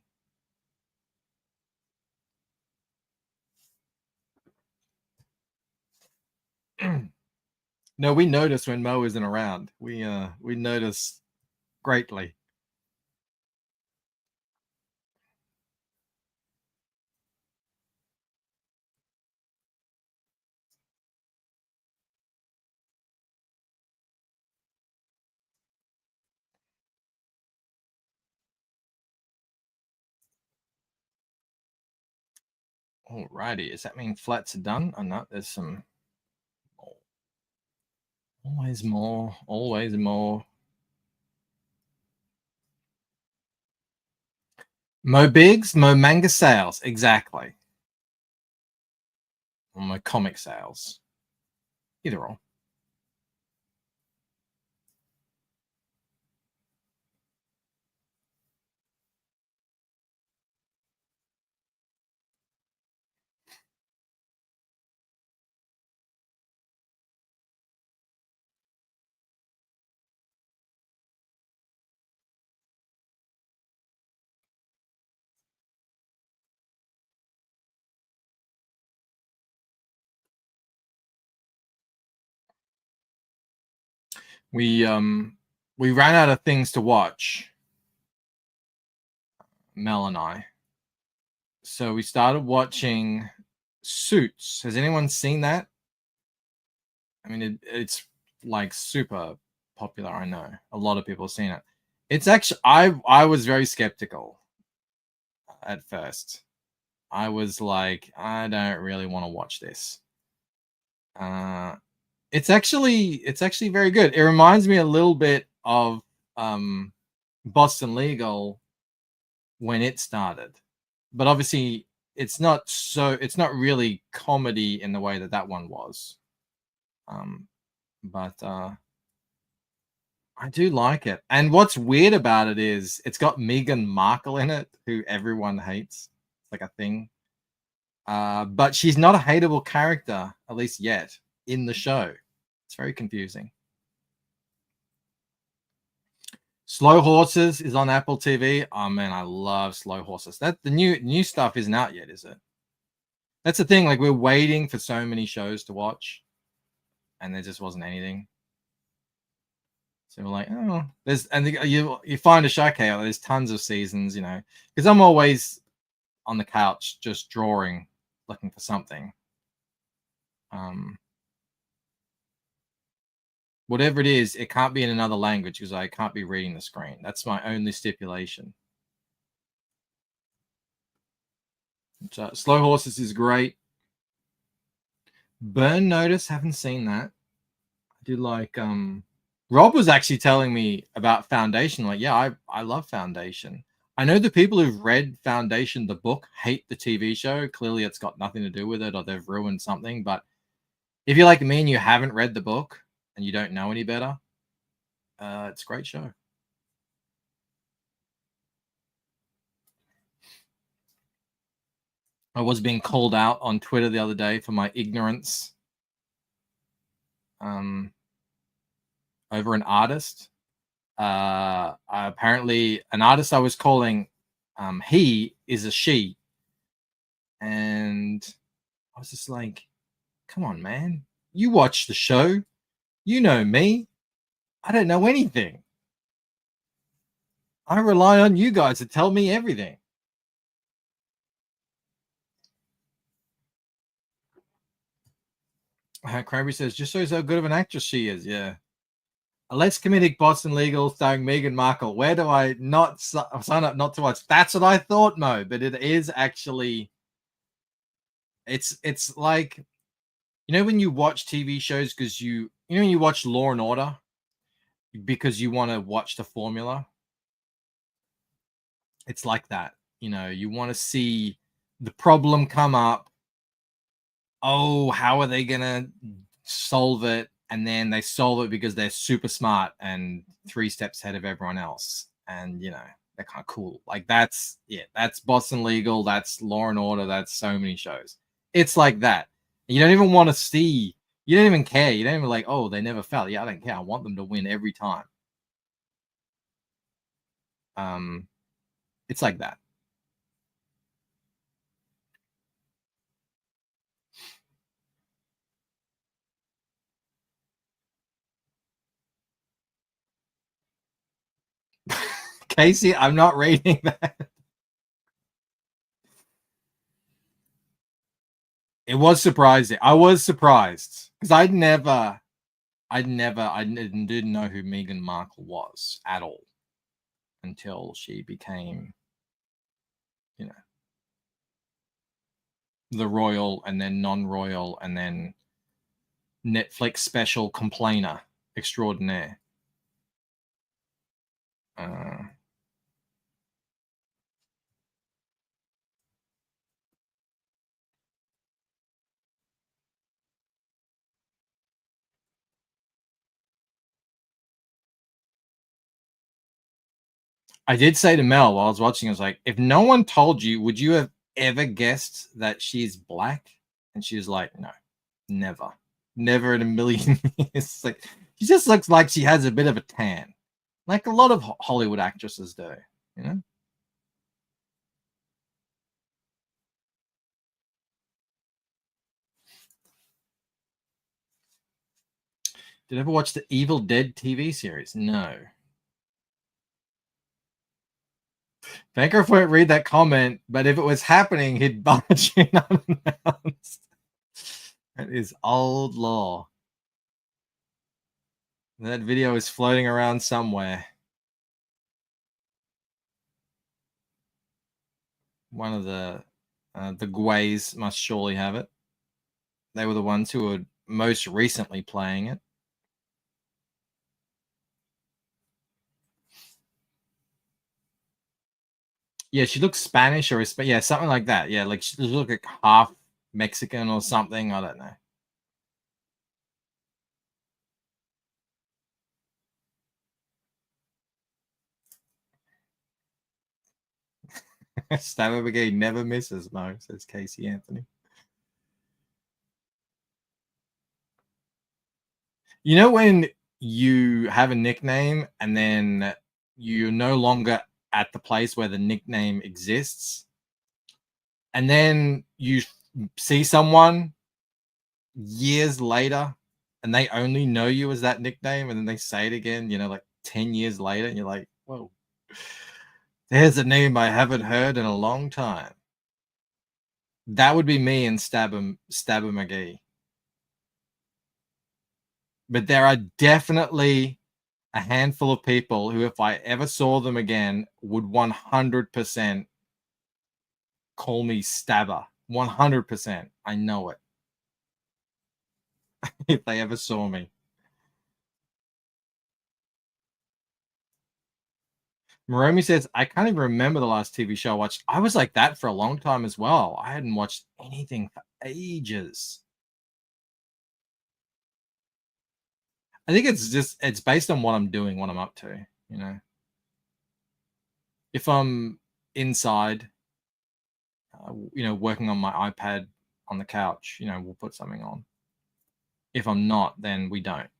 No, we notice when Mo isn't around. We notice greatly. Alrighty, does that mean flats are done? Oh no, there's some. Always more, always more. Mo Biggs, Mo manga sales, exactly. Or Mo comic sales. Either or. We ran out of things to watch, Mel and I. So we started watching Suits. Has anyone seen that? I mean, it's like super popular. I know a lot of people have seen it. It's actually, I was very skeptical at first. I was like, I don't really want to watch this. It's actually very good. It reminds me a little bit of Boston Legal when it started, but obviously it's not really comedy in the way that one was. But I do like it. And what's weird about it is it's got Meghan Markle in it, who everyone hates. It's like a thing. But she's not a hateable character, at least yet, in the show. It's very confusing. Slow Horses is on Apple TV. Oh man, I love Slow Horses. That the new stuff isn't out yet, is it? That's the thing. Like, we're waiting for so many shows to watch, and there just wasn't anything. So we're like, oh, you find a show, okay, there's tons of seasons, because I'm always on the couch just drawing, looking for something. Whatever it is, it can't be in another language because I can't be reading the screen. That's my only stipulation. So, Slow Horses is great. Burn Notice, haven't seen that. I do like Rob was actually telling me about Foundation. Like, yeah, I love Foundation. I know the people who've read Foundation, the book, hate the TV show. Clearly, it's got nothing to do with it, or they've ruined something. But if you're like me and you haven't read the book and you don't know any better, it's a great show. I was being called out on Twitter the other day for my ignorance over an artist. Apparently, an artist I was calling, he is a she. And I was just like, come on, man. You watch the show. You know me. I don't know anything. I rely on you guys to tell me everything. Crabby says, just shows how good of an actress she is. Yeah. A less comedic Boston Legal starring Meghan Markle. Where do I not sign up not to watch? That's what I thought, Mo. But it is actually, it's like, when you watch TV shows because when you watch Law and Order because you want to watch the formula. It's like that. You want to see the problem come up. Oh, how are they gonna solve it? And then they solve it because they're super smart and 3 steps ahead of everyone else. And you know, they're kind of cool. Like that's Boston Legal, that's Law and Order, that's so many shows. It's like that. You don't even want to see, you don't even care. You don't even like, oh, they never fell. Yeah, I don't care. I want them to win every time. It's like that. Casey, I'm not reading that. It was surprising. I was surprised because I didn't know who Meghan Markle was at all until she became, you know, the royal and then non-royal and then Netflix special complainer extraordinaire. I did say to Mel while I was watching, I was like, if no one told you, would you have ever guessed that she's black? And she was like, no, never in a million years. Like, she just looks like she has a bit of a tan, like a lot of Hollywood actresses do, you know? Did you ever watch the Evil Dead TV series? No. Bancroft won't read that comment, but if it was happening, he'd barge in unannounced. That is old law. That video is floating around somewhere. One of the Gways must surely have it. They were the ones who were most recently playing it. Yeah, she looks Spanish or yeah, something like that. Yeah, like she looks like half Mexican or something. I don't know. Stabber McGee never misses, Mo, says Casey Anthony. You know when you have a nickname and then you're no longer at the place where the nickname exists, and then you see someone years later and they only know you as that nickname, and then they say it again, you know, like 10 years later, and you're like, whoa, there's a name I haven't heard in a long time. That would be me and Stabber McGee. But there are definitely a handful of people who, if I ever saw them again, would 100% call me Stabber. 100%. I know it. If they ever saw me. Moromi says, I can't even remember the last TV show I watched. I was like that for a long time as well. I hadn't watched anything for ages. I think it's based on what I'm doing, what I'm up to, you know. If I'm inside, you know, working on my iPad on the couch, you know, we'll put something on. If I'm not, then we don't.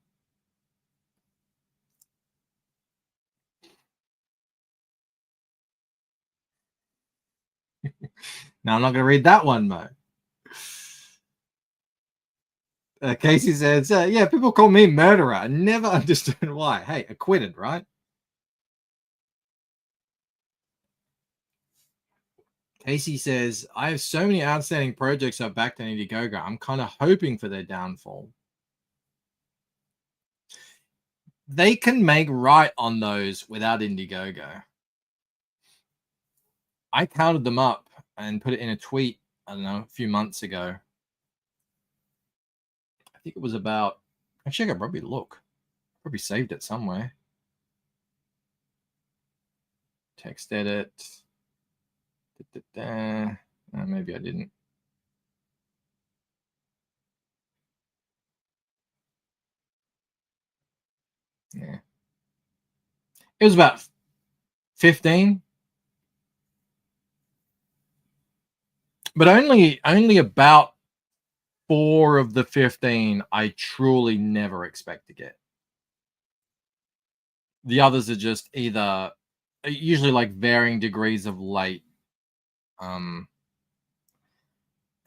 Now I'm not going to read that one, Mo. Casey says, yeah, people call me murderer. I never understood why. Hey, acquitted, right? Casey says, I have so many outstanding projects I've backed on Indiegogo. I'm kind of hoping for their downfall. They can make right on those without Indiegogo. I counted them up and put it in a tweet, I don't know, a few months ago. I think it was about, actually, I could probably look. Probably saved it somewhere. Text edit. Maybe I didn't. Yeah. It was about 15. But only about 4 of the 15 I truly never expect to get. The others are just either usually like varying degrees of late.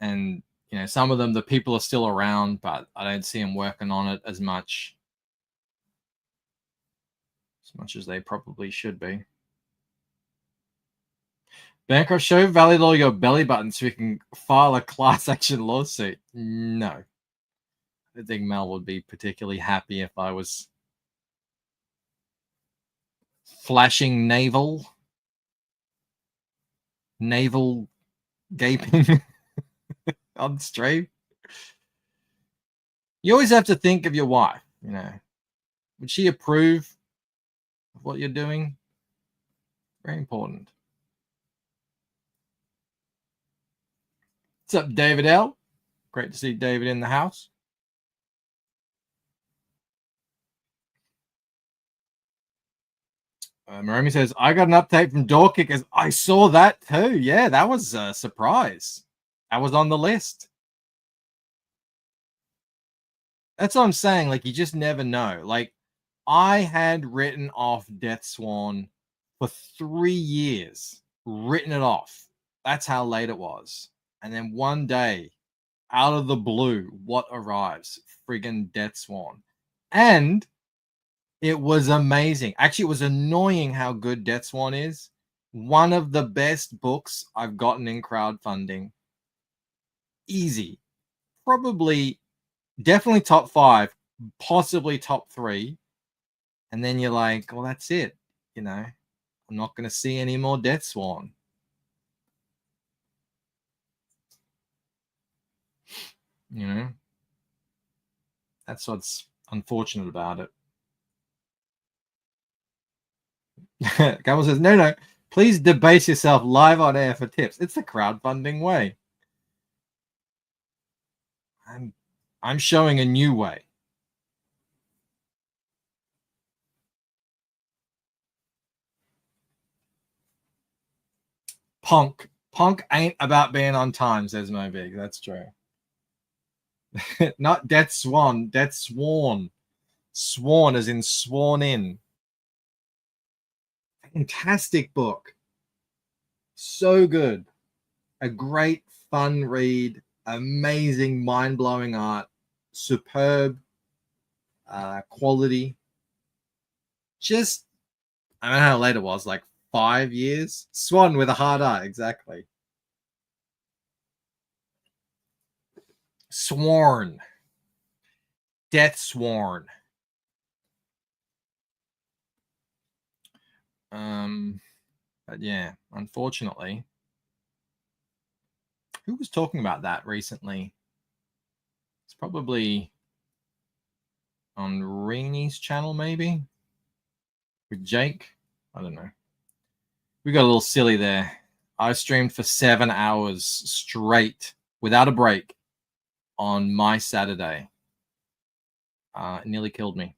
And you know, some of them the people are still around, but I don't see them working on it as much as they probably should be. Bancroft, show Valley Law your belly button so we can file a class action lawsuit. No. I think Mel would be particularly happy if I was flashing navel gaping on stream. You always have to think of your wife, you know. Would she approve of what you're doing? Very important. What's up, David L? Great to see David in the house. Marami says, I got an update from Door Kickers. I saw that too. Yeah, that was a surprise. That was on the list. That's what I'm saying. Like, you just never know. Like, I had written off Death Swan for 3 years. Written it off. That's how late it was. And then one day, out of the blue, what arrives? Friggin' Death Swan. And it was amazing. Actually, it was annoying how good Death Swan is. One of the best books I've gotten in crowdfunding. Easy. Probably, definitely top 5, possibly top 3. And then you're like, well, that's it. You know, I'm not going to see any more Death Swan. You know, that's what's unfortunate about it. Gamble says, no, please debase yourself live on air for tips. It's the crowdfunding way. I'm showing a new way. Punk ain't about being on time, says Mo Big. That's true. Not Death Swan, Death Sworn. Sworn as in sworn in. Fantastic book. So good. A great fun read. Amazing, mind-blowing art. Superb quality. Just, I don't know how late it was, like 5 years. Swan with a hard eye, exactly. Sworn. Death Sworn. But yeah, unfortunately. Who was talking about that recently? It's probably on Reenie's channel, maybe? With Jake? I don't know. We got a little silly there. I streamed for 7 hours straight, without a break, on my Saturday. It nearly killed me.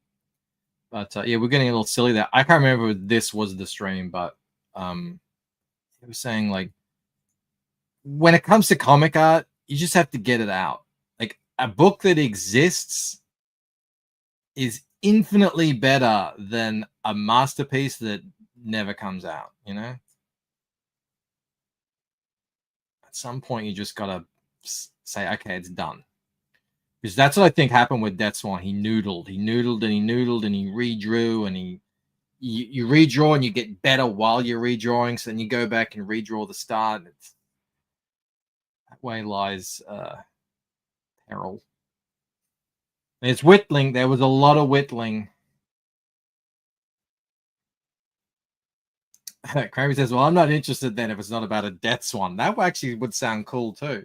But yeah, we're getting a little silly there. I can't remember if this was the stream, but it was saying, like, when it comes to comic art, you just have to get it out. Like, a book that exists is infinitely better than a masterpiece that never comes out, you know? At some point, you just got to say, okay, it's done. Because that's what I think happened with Death Swan. He noodled and he redrew, and you redraw and you get better while you're redrawing. So then you go back and redraw the start. And that way lies peril. There's whittling. There was a lot of whittling. Kramer says, well, I'm not interested then if it's not about a Death Swan. That actually would sound cool too.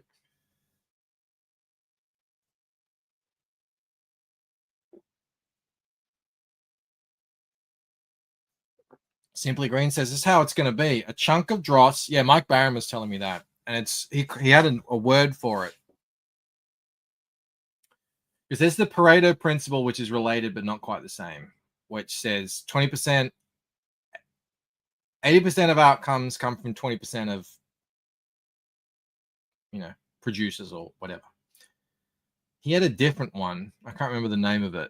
Simply Green says, this is how it's going to be. A chunk of dross. Yeah, Mike Barron was telling me that. and he had a word for it. Because there's the Pareto principle, which is related but not quite the same, which says 20%, 80% of outcomes come from 20% of, producers or whatever. He had a different one. I can't remember the name of it,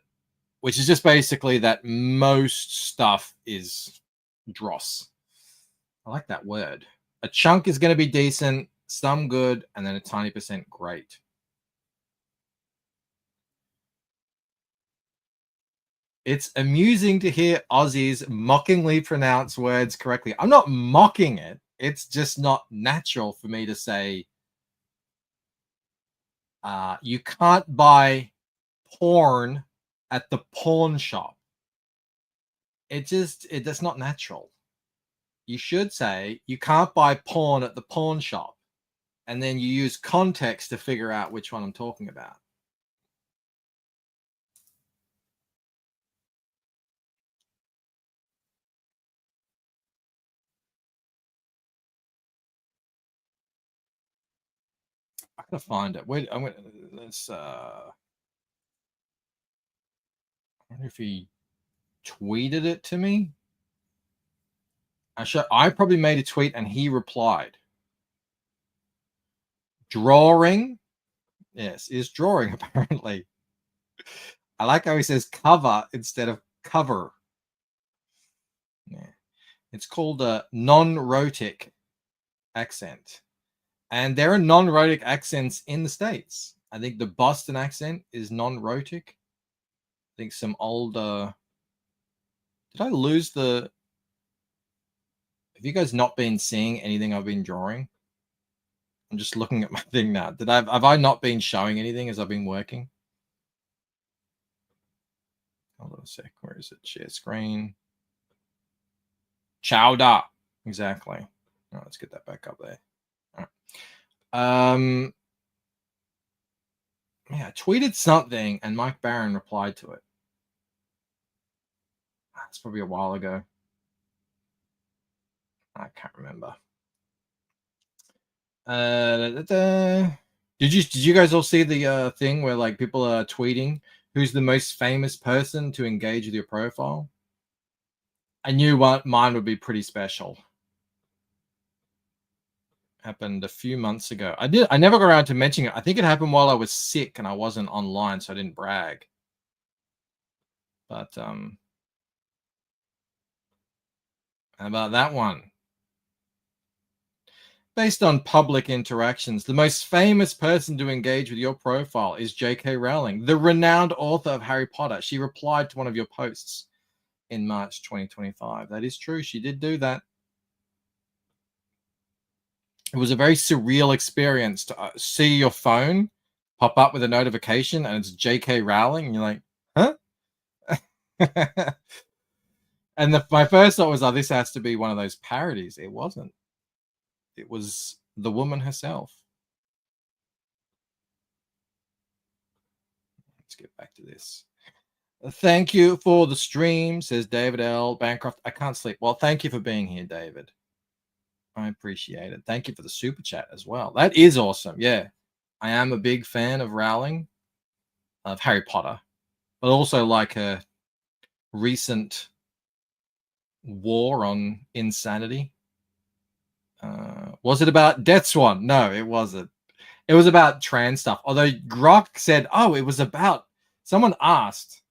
which is just basically that most stuff is dross. I like that word. A chunk is going to be decent, some good, and then a tiny percent great. It's amusing to hear Aussies mockingly pronounce words correctly. I'm not mocking it. It's just not natural for me to say, you can't buy porn at the pawn shop. That's not natural. You should say, you can't buy porn at the pawn shop. And then you use context to figure out which one I'm talking about. I gotta find it. Wait, let's I wonder if he tweeted it to me. I probably made a tweet and he replied. Drawing. Yes, is drawing apparently. I like how he says cover instead of cover. Yeah. It's called a non-rhotic accent. And there are non-rhotic accents in the States. I think the Boston accent is non-rhotic. I think some older... Did I lose the... Have you guys not been seeing anything I've been drawing? I'm just looking at my thing now. Have I not been showing anything as I've been working? Hold on a sec. Where is it? Share screen. Chowder. Exactly. Oh, let's get that back up there. All right. Yeah, I tweeted something and Mike Barron replied to it. That's probably a while ago. I can't remember. Did you guys all see the thing where like people are tweeting who's the most famous person to engage with your profile? I knew mine would be pretty special. Happened a few months ago. I never got around to mentioning it. I think it happened while I was sick and I wasn't online, so I didn't brag. But how about that one? Based on public interactions, the most famous person to engage with your profile is J.K. Rowling, the renowned author of Harry Potter. She replied to one of your posts in March 2025. That is true. She did do that. It was a very surreal experience to see your phone pop up with a notification and it's J.K. Rowling. And you're like, huh? And my first thought was, oh, this has to be one of those parodies. It wasn't. It was the woman herself. Let's get back to this. Thank you for the stream, says David L. Bancroft. I can't sleep. Well, thank you for being here, David. I appreciate it. Thank you for the super chat as well. That is awesome. Yeah, I am a big fan of Rowling, of Harry Potter, but also like a recent war on insanity. Was it about Death Swan? No, it wasn't. It was about trans stuff. Although Grok said, oh, it was about, someone asked.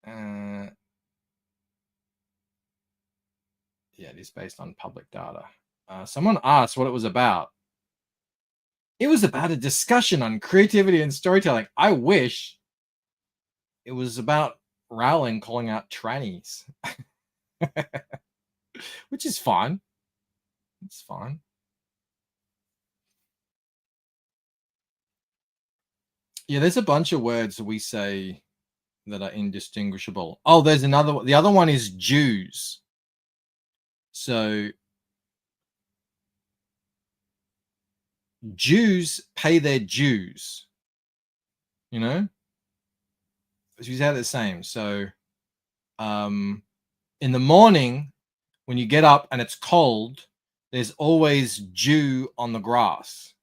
Yeah, it is based on public data. Someone asked what it was about. It was about a discussion on creativity and storytelling. I wish it was about Rowling calling out trannies. Which is fine. It's fine. Yeah, there's a bunch of words that we say that are indistinguishable. Oh, there's another one. The other one is Jews. So Jews pay their dues. You know? She's had the same. So in the morning, when you get up and it's cold, there's always dew on the grass.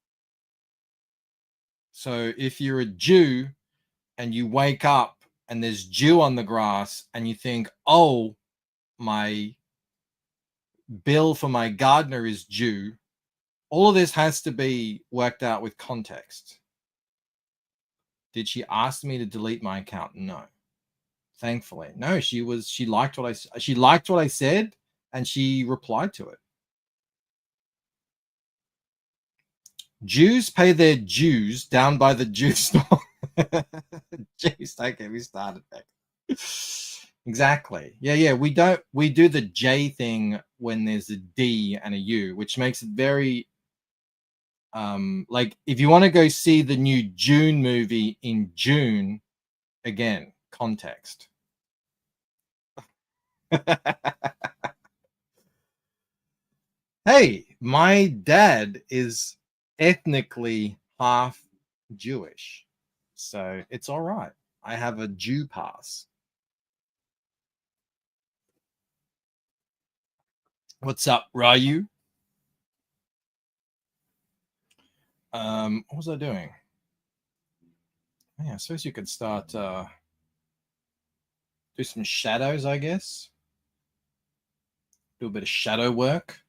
So if you're a Jew and you wake up and there's dew on the grass and you think, oh, my bill for my gardener is due, all of this has to be worked out with context. Did she ask me to delete my account? No. Thankfully. No, she liked what I said and she replied to it. Jews pay their dues down by the Jew store. Jeez, don't get me started back. Exactly. Yeah. We do the J thing when there's a D and a U, which makes it very like if you want to go see the new June movie in June, again, context. Hey, my dad is ethnically half Jewish, so it's all right. I have a Jew pass. What's up, Ryu? What was I doing? Yeah, I suppose you could start do some shadows, I guess. Do a bit of shadow work.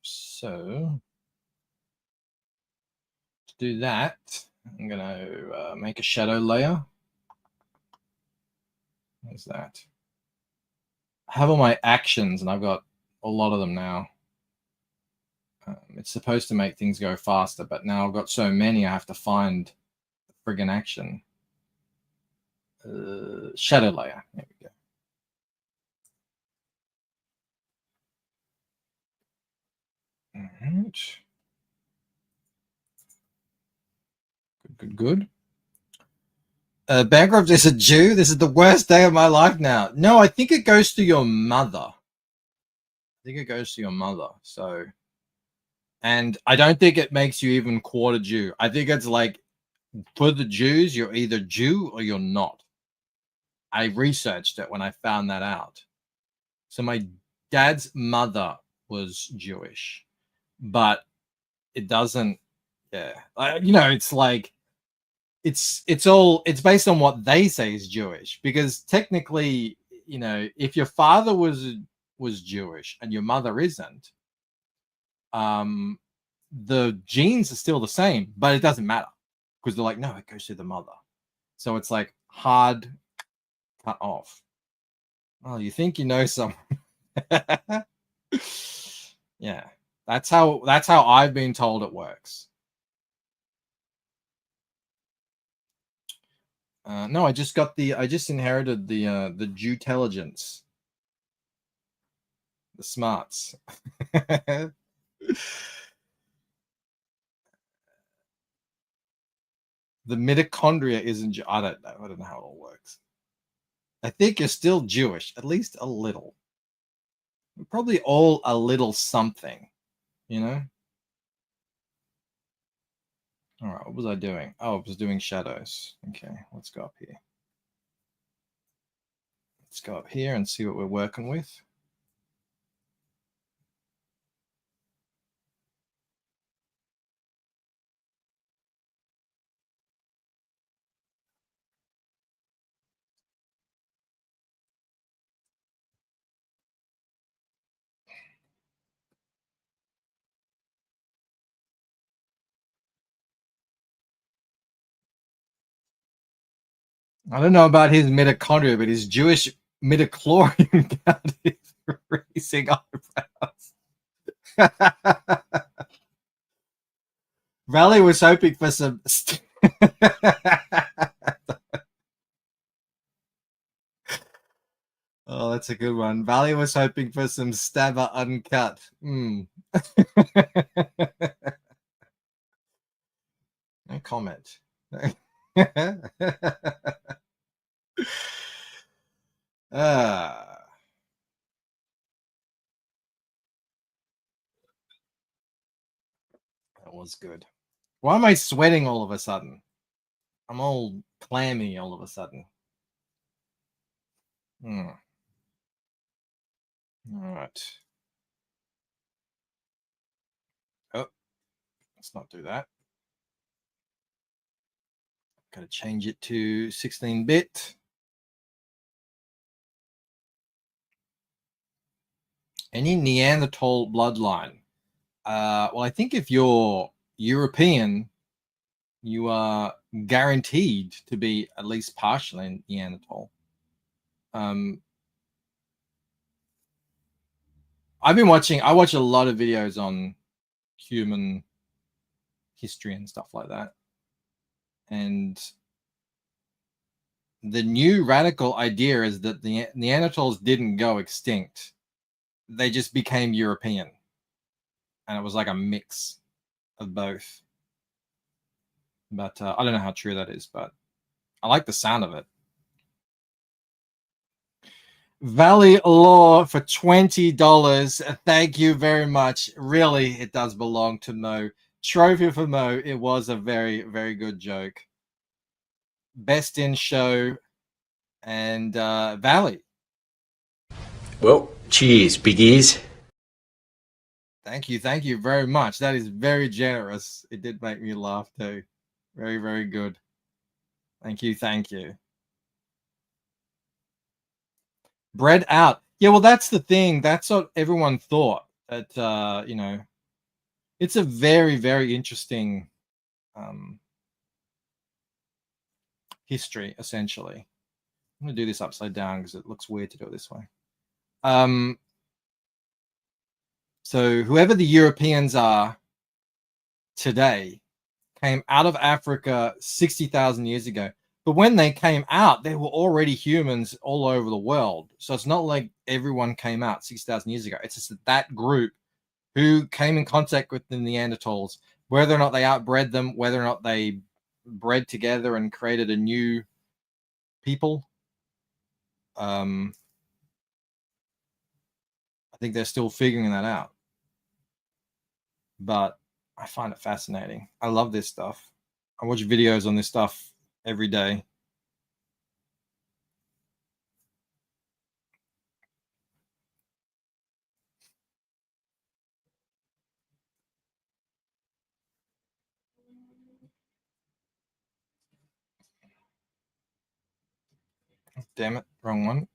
So to do that, I'm going to make a shadow layer. There's that. I have all my actions, and I've got a lot of them now. It's supposed to make things go faster, but now I've got so many, I have to find the friggin' action. Shadow layer. There we go. All right. Good. Bancroft is a Jew. This is the worst day of my life now. No, I think it goes to your mother. So, and I don't think it makes you even quarter Jew. I think it's like for the Jews, you're either Jew or you're not. I researched it when I found that out. So my dad's mother was Jewish, but it doesn't. Yeah, it's like it's based on what they say is Jewish, because technically, if your father was Jewish and your mother isn't, the genes are still the same, but it doesn't matter because they're like, no, it goes to the mother. So it's like hard cut off. Well, you think you know someone. Yeah, that's how I've been told it works. No, I just inherited the Jewtelligence, the smarts. The mitochondria isn't. I don't know. I don't know how it all works. I think you're still Jewish, at least a little. We're probably all a little something, All right, what was I doing? Oh, I was doing shadows. Okay, let's go up here. Let's go up here and see what we're working with. I don't know about his mitochondria, but his Jewish midichlorian count is raising eyebrows. Valley was hoping for some. Oh, that's a good one. Valley was hoping for some Stabber uncut. No comment. That was good. Why am I sweating all of a sudden? I'm all clammy all of a sudden. All right. Oh, let's not do that. Got to change it to 16-bit. Any Neanderthal bloodline? Well, I think if you're European, you are guaranteed to be at least partially Neanderthal. I watch a lot of videos on human history and stuff like that. And the new radical idea is that the Neanderthals didn't go extinct. They just became European. And it was like a mix of both. But I don't know how true that is, but I like the sound of it. Valley Law for $20. Thank you very much. Really, it does belong to Mo. Trophy for Mo. It was a very, very good joke. Best in show and Valley. Well, cheers, big ears. Thank you very much. That is very generous. It did make me laugh too. Very, very good. Thank you. Bread out. Yeah, well, that's the thing. That's what everyone thought. That you know, it's a very, very interesting history, essentially. I'm gonna do this upside down because it looks weird to do it this way. So whoever the Europeans are today came out of Africa 60,000 years ago. But when they came out, they were already humans all over the world. So it's not like everyone came out 6,000 years ago. It's just that group who came in contact with the Neanderthals, whether or not they outbred them, whether or not they bred together and created a new people. I think they're still figuring that out. But I find it fascinating. I love this stuff. I watch videos on this stuff every day. Damn it, wrong one.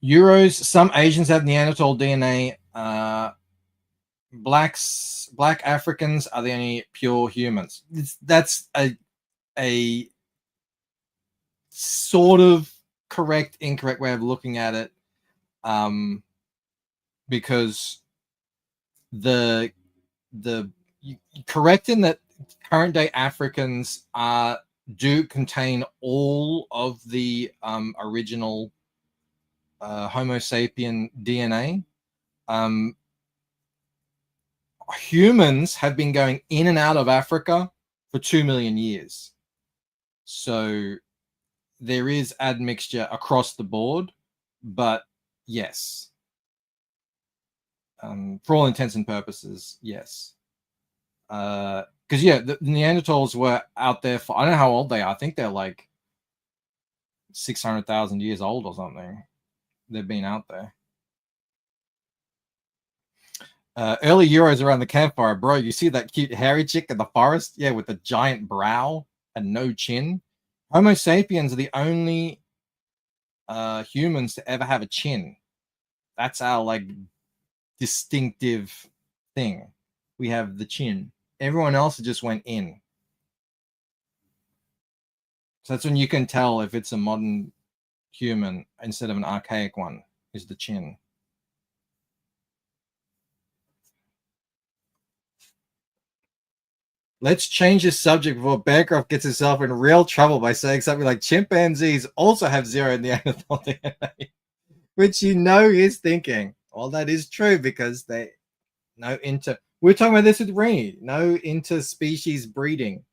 Euros, some Asians have Neanderthal DNA. Black Africans are the only pure humans. That's a sort of correct, incorrect way of looking at it. Because the correct in that current day Africans do contain all of the original Homo sapien DNA. Humans have been going in and out of Africa for 2 million years. So there is admixture across the board, but yes. For all intents and purposes, yes. Because, yeah, the Neanderthals were out there for, I don't know how old they are. I think they're like 600,000 years old or something. They've been out there. Early Euros around the campfire. Bro, you see that cute hairy chick in the forest? Yeah, with the giant brow and no chin. Homo sapiens are the only humans to ever have a chin. That's our, like, distinctive thing. We have the chin. Everyone else just went in. So that's when you can tell if it's a modern human instead of an archaic one, is the chin. Let's change the subject before Bancroft gets himself in real trouble by saying something like chimpanzees also have zero Neanderthal DNA, which you know he's thinking. Well, that is true because they we're talking about this with Rini, no interspecies breeding.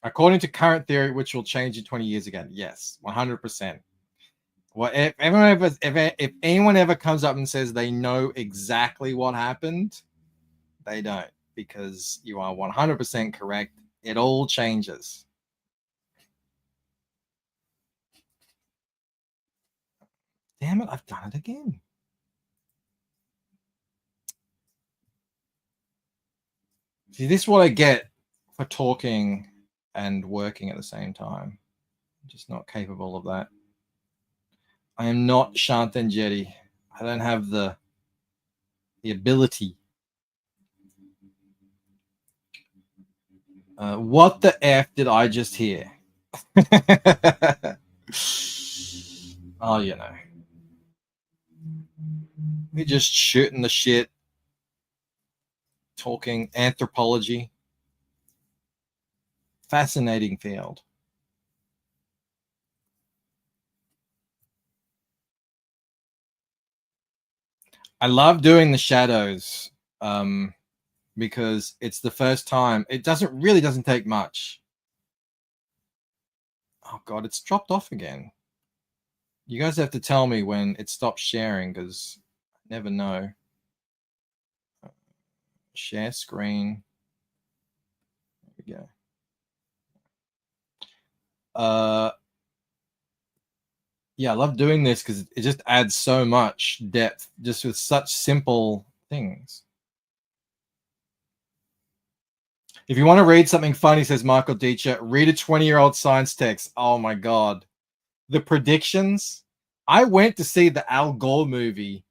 According to current theory, which will change in 20 years again. Yes, 100%. Well, if anyone ever comes up and says they know exactly what happened, they don't, because you are 100% correct. It all changes. Damn it, I've done it again. See, this is what I get for talking and working at the same time. I'm just not capable of that. I am not Shantan Jetty. I don't have the ability. What the F did I just hear? Oh, you know. We're just shooting the shit, talking anthropology. Fascinating field. I love doing the shadows because it's the first time. It really doesn't take much. Oh God, it's dropped off again. You guys have to tell me when it stops sharing, because I never know. Share screen. There we go. Yeah, I love doing this because it just adds so much depth just with such simple things. If you want to read something funny, says Michael Deacher, read a 20-year-old science text. Oh my God. The predictions. I went to see the Al Gore movie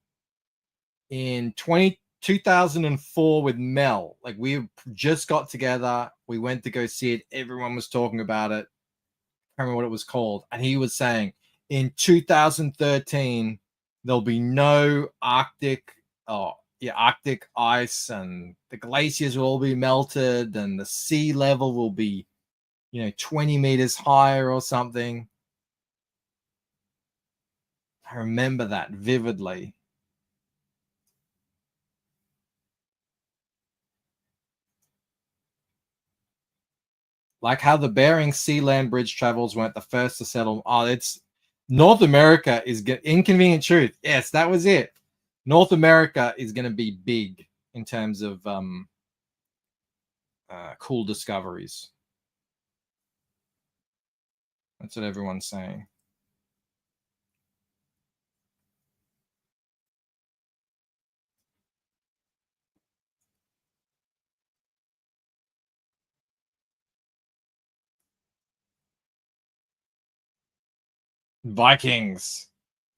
in 2004 with Mel. Like, we just got together. We went to go see it. Everyone was talking about it. I can't remember what it was called. And he was saying, in 2013, there'll be no Arctic ice, and the glaciers will all be melted, and the sea level will be, 20 meters higher or something. I remember that vividly. Like how the Bering Sea Land Bridge travels weren't the first to settle. Oh, it's North America is inconvenient truth. Yes, that was it. North America is going to be big in terms of cool discoveries. That's what everyone's saying. Vikings.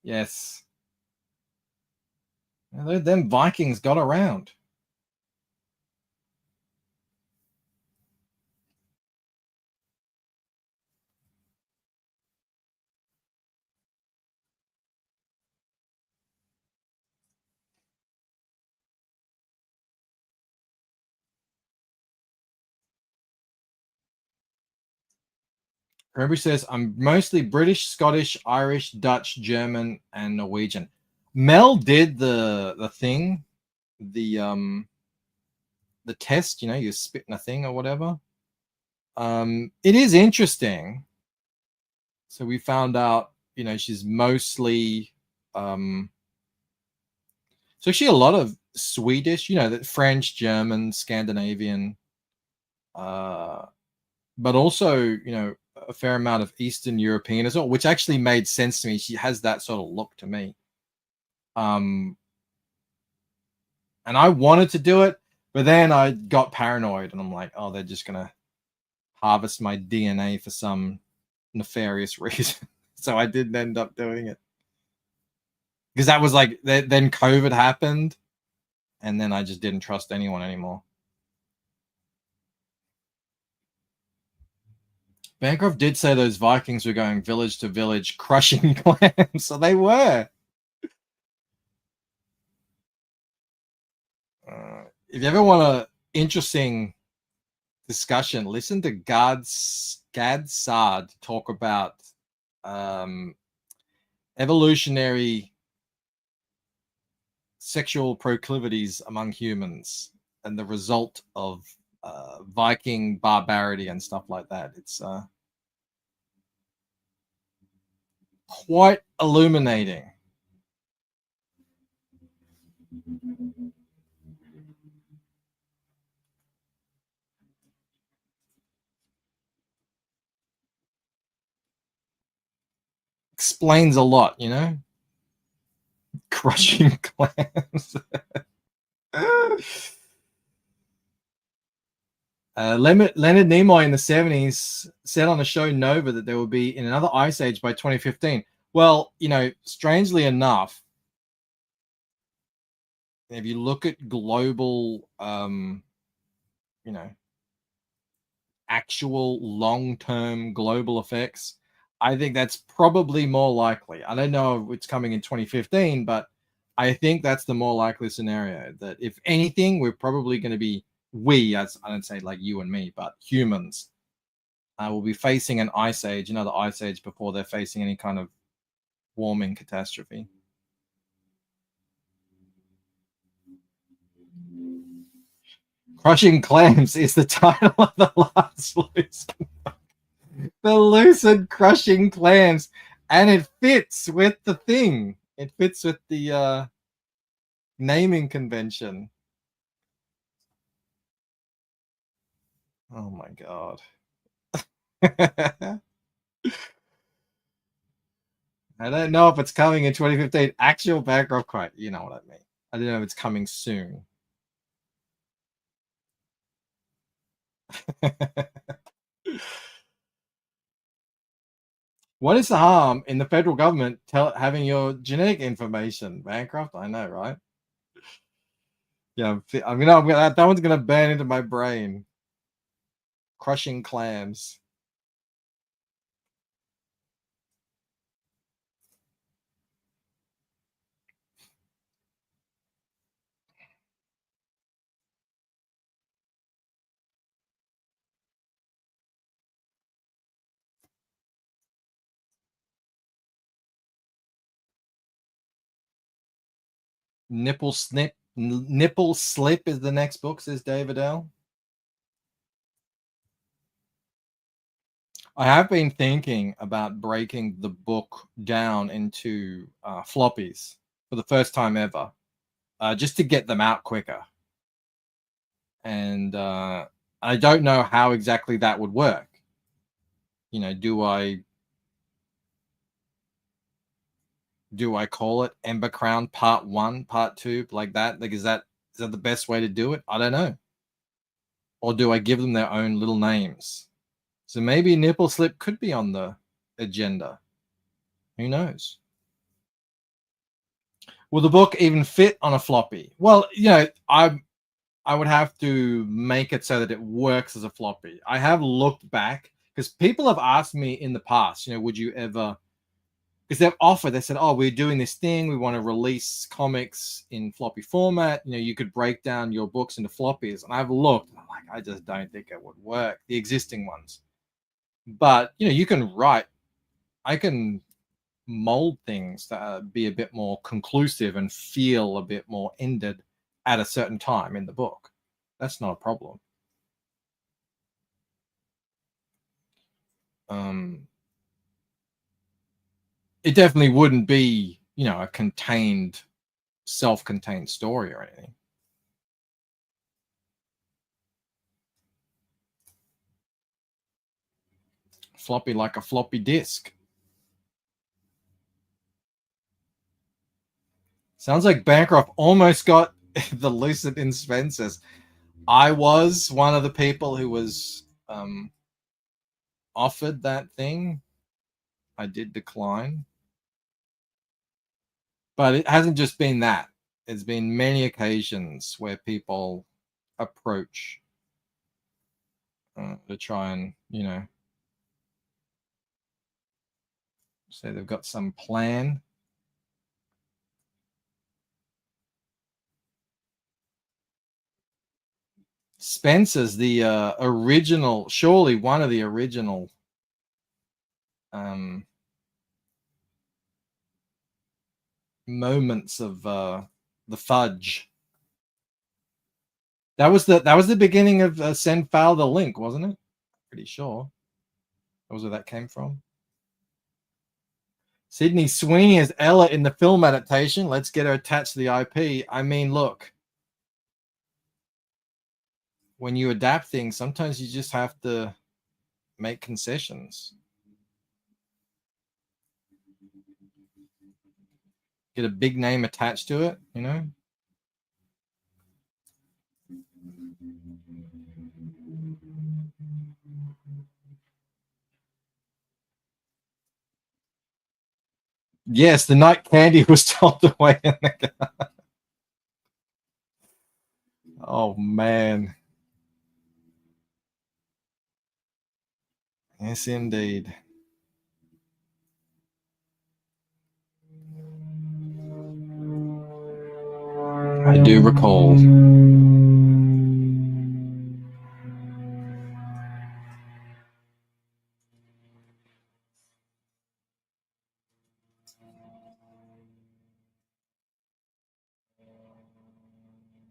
Yes. Them Vikings got around. Kirby says, I'm mostly British, Scottish, Irish, Dutch, German, and Norwegian. Mel did the thing, the test, you're spitting a thing or whatever. It is interesting. So we found out, she's mostly so actually a lot of Swedish, that French, German, Scandinavian, but also, a fair amount of Eastern European as well, which actually made sense to me. She has that sort of look to me. And I wanted to do it, but then I got paranoid and I'm like, oh, they're just going to harvest my DNA for some nefarious reason. So I didn't end up doing it. Because that was like, then COVID happened, and then I just didn't trust anyone anymore. Bancroft did say those Vikings were going village to village, crushing clams. So they were. If you ever want an interesting discussion, listen to Gad Saad talk about evolutionary sexual proclivities among humans and the result of Viking barbarity and stuff like that. It's quite illuminating. Explains a lot, you know? Crushing clams. Leonard Nimoy in the 70s said on the show Nova that there will be in another ice age by 2015. Well, you know, strangely enough, if you look at global, you know, actual long-term global effects, I think that's probably more likely. I don't know if it's coming in 2015, but I think that's the more likely scenario, that if anything, we're probably going to be, as I don't say like you and me, but humans will be facing an ice age, another ice age, before they're facing any kind of warming catastrophe. Crushing Clams is the title of the last Lucid. The Lucid Crushing Clams, and it fits with the thing. It fits with the naming convention. Oh my god. I don't know if it's coming in 2015. Actual background quote, you know what I mean. I don't know if it's coming soon. What is the harm in the federal government having your genetic information, Bancroft? I know, right? Yeah, I mean, that one's gonna burn into my brain. Crushing Clams. Nipple slip is the next book, says David L. I have been thinking about breaking the book down into floppies for the first time ever, just to get them out quicker. And I don't know how exactly that would work. You know, do I call it Ember Crown Part 1, Part 2, like that? Like, is that the best way to do it? I don't know. Or do I give them their own little names? So maybe Nipple Slip could be on the agenda. Who knows? Will the book even fit on a floppy? Well, you know, I would have to make it so that it works as a floppy. I have looked back, because people have asked me in the past, you know, would you ever, because they've offered, they said, oh, we're doing this thing, we want to release comics in floppy format, you know, you could break down your books into floppies. And I've looked, and I'm like, I just don't think it would work, the existing ones. But, you know, you can write, I can mold things that be a bit more conclusive and feel a bit more ended at a certain time in the book. That's not a problem. It definitely wouldn't be, you know, a contained, self-contained story or anything. Floppy like a floppy disk. Sounds like Bancroft almost got the Lucid in Spencer's. I was one of the people who was offered that thing. I did decline. But it hasn't just been that. There's been many occasions where people approach to try and, you know, say they've got some plan. Spencer's, the original, surely one of the original moments of the fudge. That was the beginning of Send File the Link, wasn't it? Pretty sure that was where that came from. Sydney Sweeney as Ella in the film adaptation. Let's get her attached to the IP. I mean, look, when you adapt things, sometimes you just have to make concessions. Get a big name attached to it, you know? Yes, the night Candy was told away in the car. Oh, man. Yes, indeed. I do recall.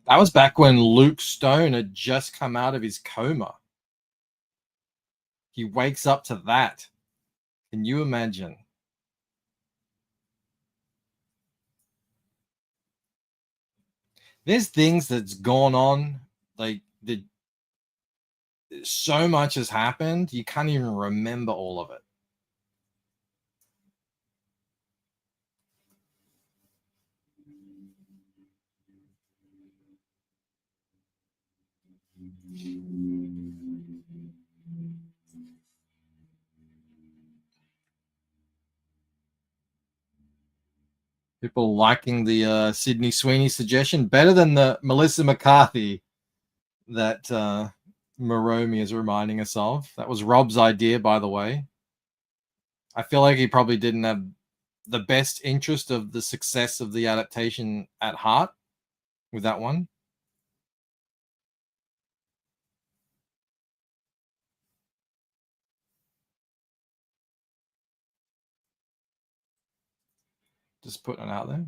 That was back when Luke Stone had just come out of his coma. He wakes up to that. Can you imagine? There's things that's gone on, like so much has happened, you can't even remember all of it. People liking the Sydney Sweeney suggestion better than the Melissa McCarthy that Moromi is reminding us of. That was Rob's idea, by the way. I feel like he probably didn't have the best interest of the success of the adaptation at heart with that one. Just putting it out there.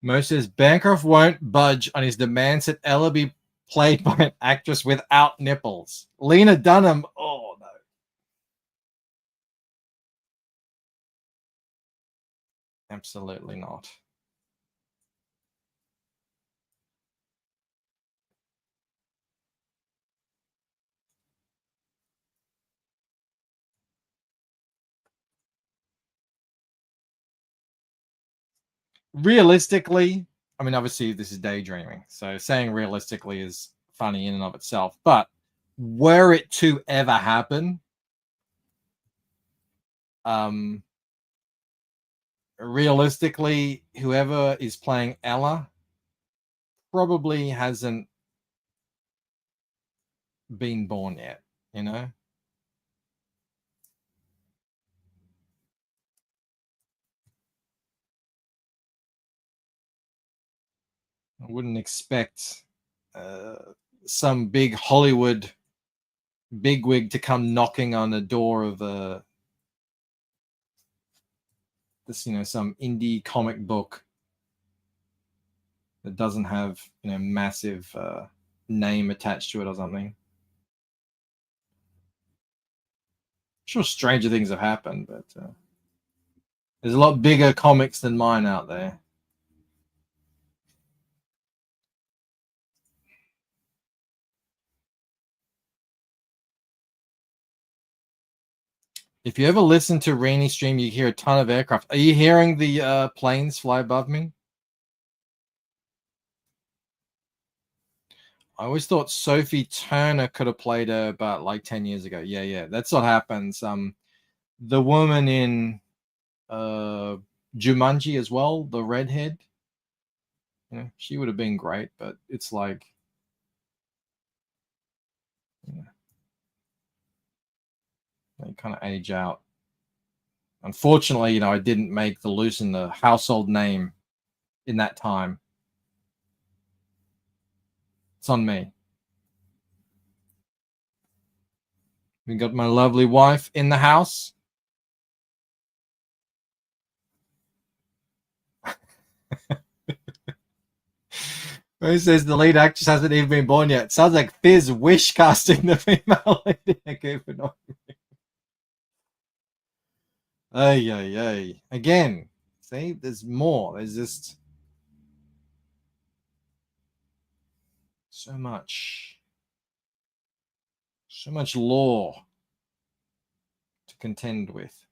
Mo says Bancroft won't budge on his demands that Ella be played by an actress without nipples. Lena Dunham. Oh, no. Absolutely not. Realistically, I mean, obviously this is daydreaming, so saying realistically is funny in and of itself, but were it to ever happen, realistically, whoever is playing Ella probably hasn't been born yet, you know? I wouldn't expect some big Hollywood bigwig to come knocking on the door of this, you know, some indie comic book that doesn't have, you know, massive name attached to it or something. I'm sure stranger things have happened, but there's a lot bigger comics than mine out there. If you ever listen to Rainy Stream, you hear a ton of aircraft. Are you hearing the planes fly above me? I always thought Sophie Turner could have played her about like 10 years ago. Yeah, that's what happens. The woman in Jumanji as well, the redhead, you know, she would have been great, but it's like, you know, they kind of age out. Unfortunately, you know, I didn't make the Lucen the household name in that time. It's on me. We got my lovely wife in the house. Who says the lead actress hasn't even been born yet? Sounds like Fizz wish casting the female lead. Ay, ay, ay. Again, see, there's more. There's just so much lore to contend with.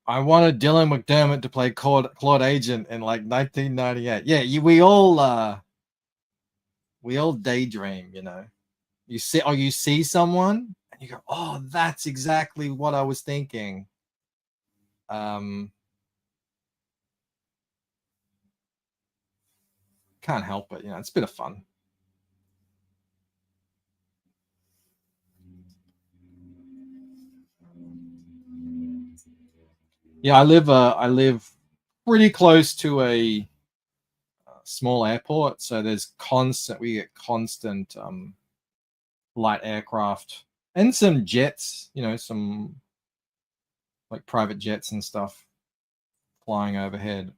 I wanted Dylan McDermott to play Claude Agent in like 1998. Yeah, we all daydream, you know. You see someone and you go, "Oh, that's exactly what I was thinking." Can't help it, you know. It's a bit of fun. Yeah, I live pretty close to a small airport, so we get constant light aircraft and some jets, you know, some like private jets and stuff flying overhead.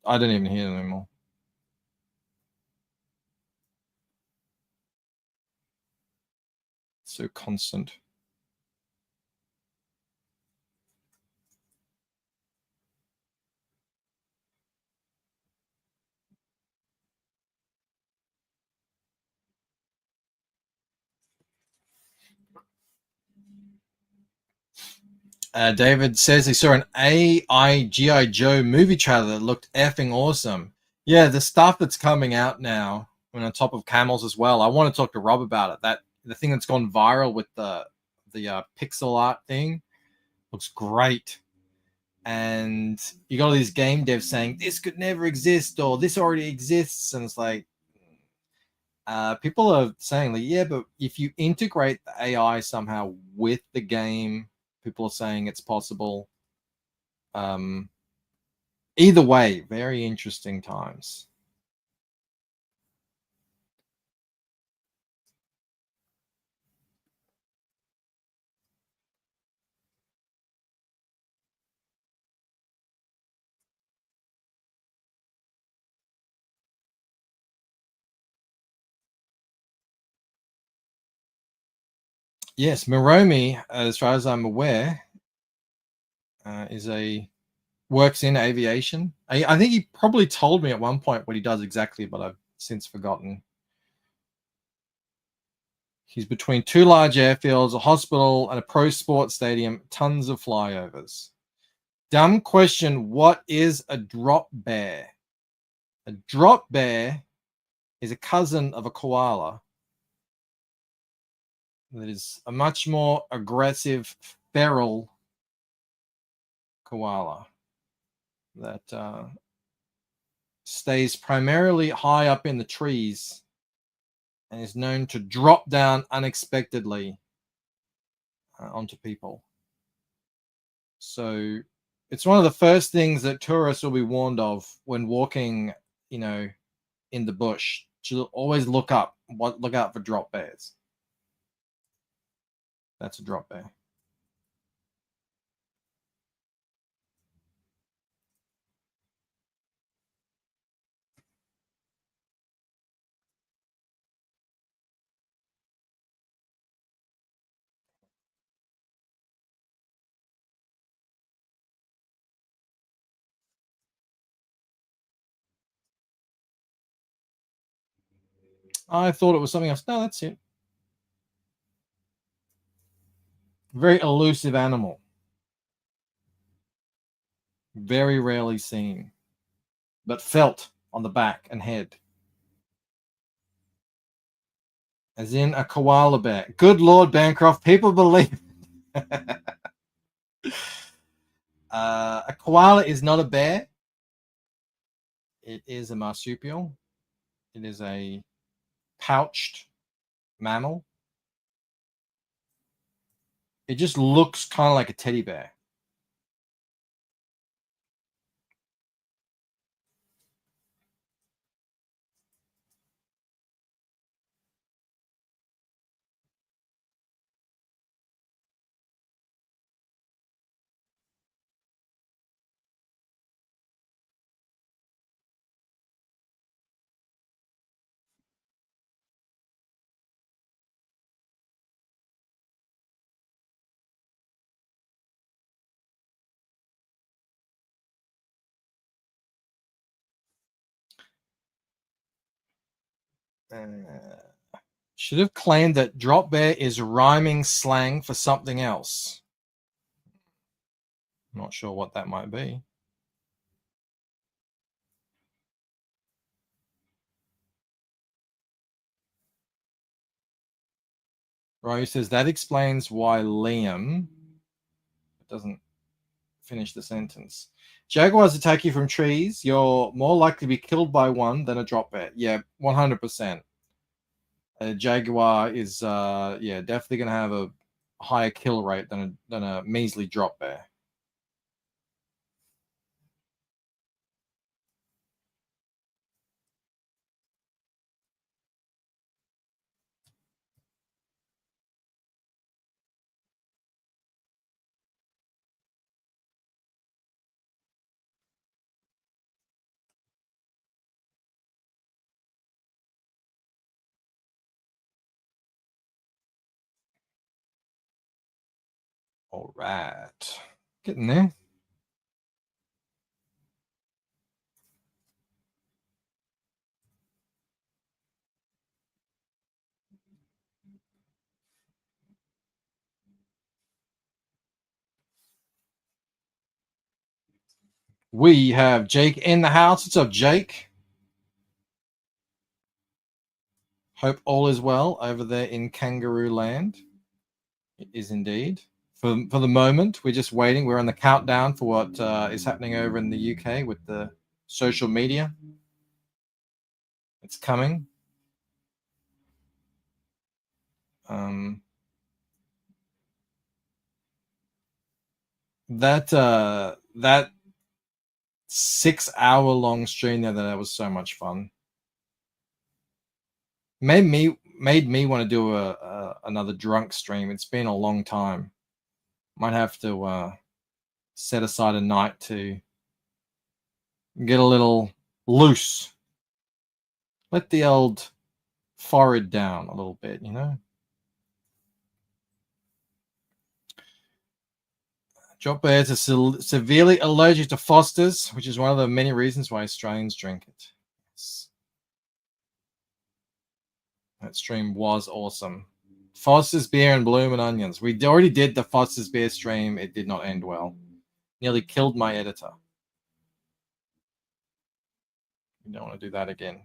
I don't even hear them anymore. So constant. David says he saw an AI G.I. Joe movie trailer that looked effing awesome. Yeah, the stuff that's coming out now, and on top of Camels as well. I want to talk to Rob about it. That the thing that's gone viral with the pixel art thing looks great. And you got all these game devs saying this could never exist or this already exists, and it's like people are saying like, yeah, but if you integrate the AI somehow with the game, people are saying it's possible. Either way, very interesting times. Yes, Miromi, as far as I'm aware, works in aviation. I think he probably told me at one point what he does exactly, but I've since forgotten. He's between two large airfields, a hospital, and a pro sports stadium. Tons of flyovers. Dumb question. What is a drop bear? A drop bear is a cousin of a koala that is a much more aggressive, feral koala that stays primarily high up in the trees and is known to drop down unexpectedly onto people. So it's one of the first things that tourists will be warned of when walking, you know, in the bush. To always look out for drop bears. That's a drop bear. I thought it was something else. No, that's it. Very elusive animal. Very rarely seen, but felt on the back and head. As in a koala bear. Good Lord, Bancroft, people believe. A koala is not a bear. It is a marsupial. It is a pouched mammal. It just looks kind of like a teddy bear. Should have claimed that drop bear is rhyming slang for something else. Not sure what that might be. Rose says that explains why Liam doesn't finish the sentence. Jaguars attack you from trees. You're more likely to be killed by one than a drop bear. Yeah, 100%. A jaguar is definitely going to have a higher kill rate than a measly drop bear. All right. Getting there. We have Jake in the house. What's up, Jake? Hope all is well over there in Kangaroo Land. It is indeed. For the moment, we're just waiting. We're on the countdown for what is happening over in the UK with the social media. It's coming. That 6 hour long stream there, that was so much fun. Made me want to do another drunk stream. It's been a long time. Might have to set aside a night to get a little loose. Let the old forehead down a little bit, you know? Drop bears are severely allergic to Foster's, which is one of the many reasons why Australians drink it. Yes. That stream was awesome. Foster's beer and Bloomin' Onions. We already did the Foster's beer stream. It did not end well. Nearly killed my editor. We don't want to do that again.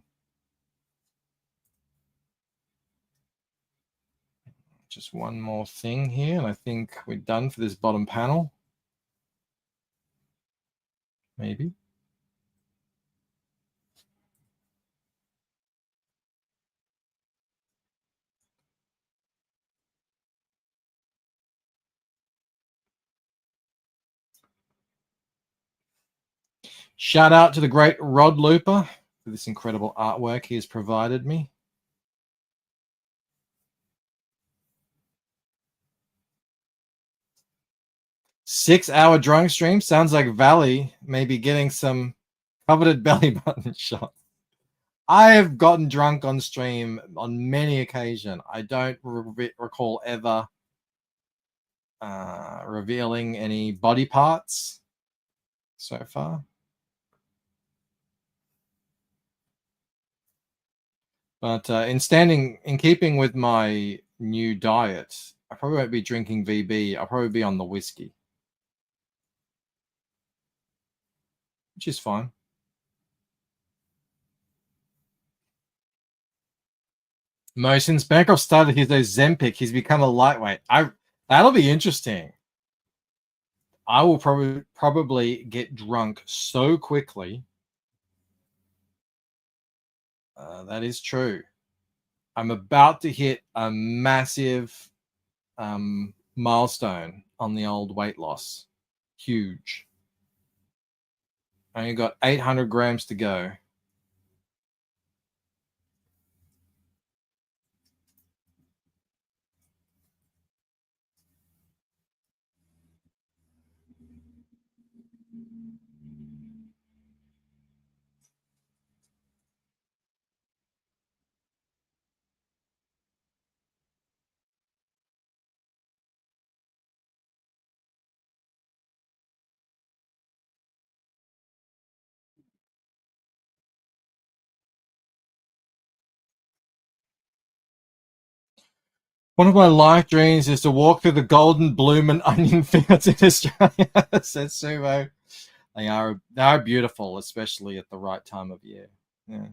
Just one more thing here, and I think we're done for this bottom panel. Maybe. Shout out to the great Rod Looper for this incredible artwork he has provided me. Six-hour drunk stream sounds like Valley may be getting some coveted belly button shots. I have gotten drunk on stream on many occasions. I don't recall ever revealing any body parts so far. But in keeping with my new diet, I probably won't be drinking VB. I'll probably be on the whiskey, which is fine. Mo, since Bancroft started his Ozempic, he's become a lightweight. That'll be interesting. I will probably get drunk so quickly. That is true. I'm about to hit a massive milestone on the old weight loss. Huge. I only got 800 grams to go. One of my life dreams is to walk through the golden bloom and onion fields in Australia, says Sumo. They are beautiful, especially at the right time of year. Yeah.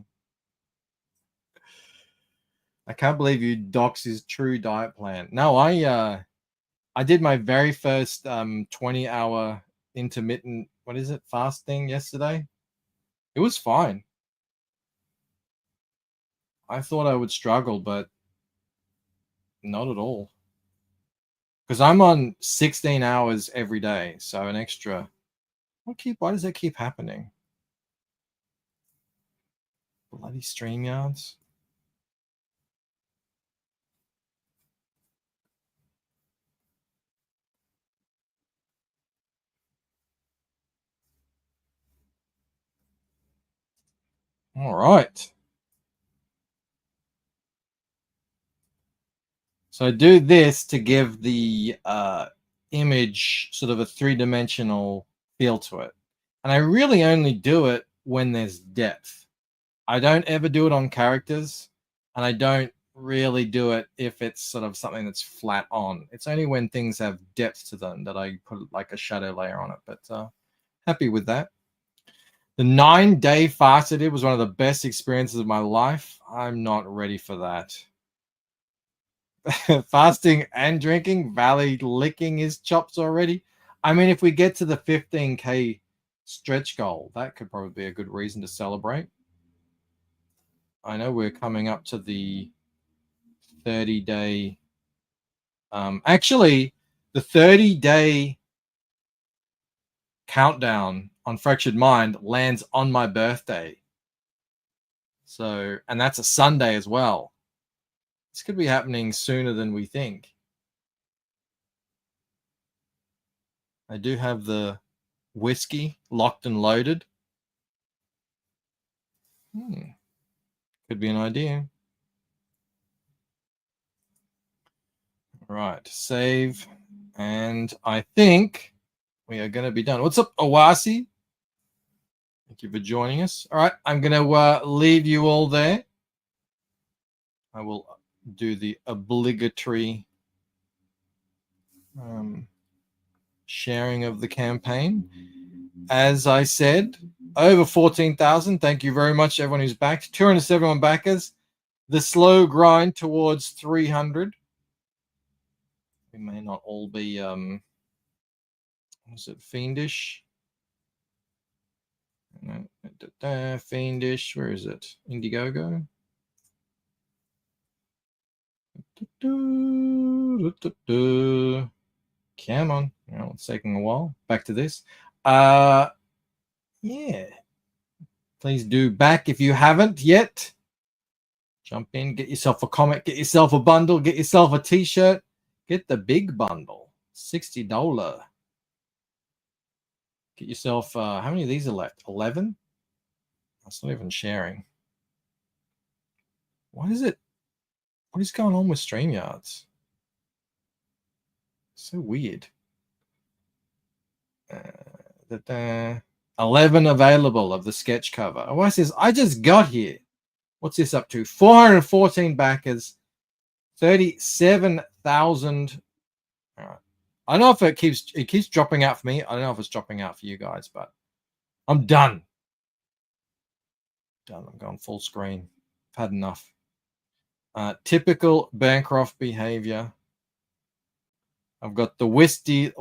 I can't believe you docs his true diet plan. No, I did my very first 20-hour intermittent, what is it, fasting yesterday. It was fine. I thought I would struggle, but not at all. Because I'm on 16 hours every day, so an extra. Why does that keep happening? Bloody StreamYards. All right. So I do this to give the image sort of a three-dimensional feel to it. And I really only do it when there's depth. I don't ever do it on characters, and I don't really do it if it's sort of something that's flat on. It's only when things have depth to them that I put like a shadow layer on it, but happy with that. The 9-day fast I did was one of the best experiences of my life. I'm not ready for that. Fasting and drinking, Valley licking his chops already. I mean, if we get to the 15K stretch goal, that could probably be a good reason to celebrate. I know we're coming up to the 30-day. Actually, the 30-day countdown on Fractured Mind lands on my birthday. So, and that's a Sunday as well. This could be happening sooner than we think. I do have the whiskey locked and loaded. Could be an idea. All right, save. And I think we are going to be done. What's up, Owasi? Thank you for joining us. All right, I'm going to leave you all there. I will do the obligatory sharing of the campaign. As I said, over 14,000. Thank you very much to everyone who's backed. 271 backers. The slow grind towards 300. We may not all be, was it Fiendish? No, Fiendish. Where is it? Indiegogo. Come on. Well, it's taking a while. Back to this. Yeah. Please do back if you haven't yet. Jump in, get yourself a comic, get yourself a bundle, get yourself a t-shirt. Get the big bundle. $60. Get yourself, how many of these are left? 11? That's not even sharing. What is it? What is going on with StreamYards? So weird. 11 available of the sketch cover. Oh, it says, I just got here. What's this up to? 414 backers. 37,000. All right. I don't know if it keeps dropping out for me. I don't know if it's dropping out for you guys, but I'm done. I'm going full screen. I've had enough. Typical Bancroft behavior. I've got the whiskey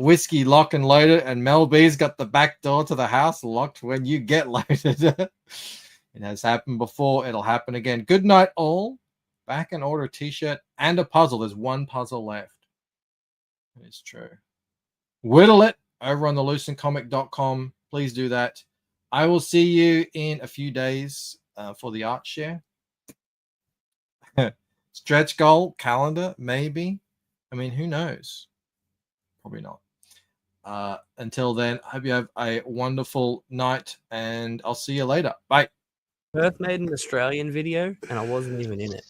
lock and loaded, and Mel B's got the back door to the house locked when you get loaded. It has happened before. It'll happen again. Good night, all. Back and order a t-shirt and a puzzle. There's one puzzle left. It's true. Whittle it over on the lucentcomic.com. Please do that. I will see you in a few days for the art share. Stretch goal, calendar, maybe. I mean, who knows? Probably not. Until then, I hope you have a wonderful night, and I'll see you later. Bye. Perth made an Australian video, and I wasn't even in it.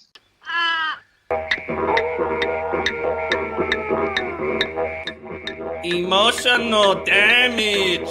Emotional damage.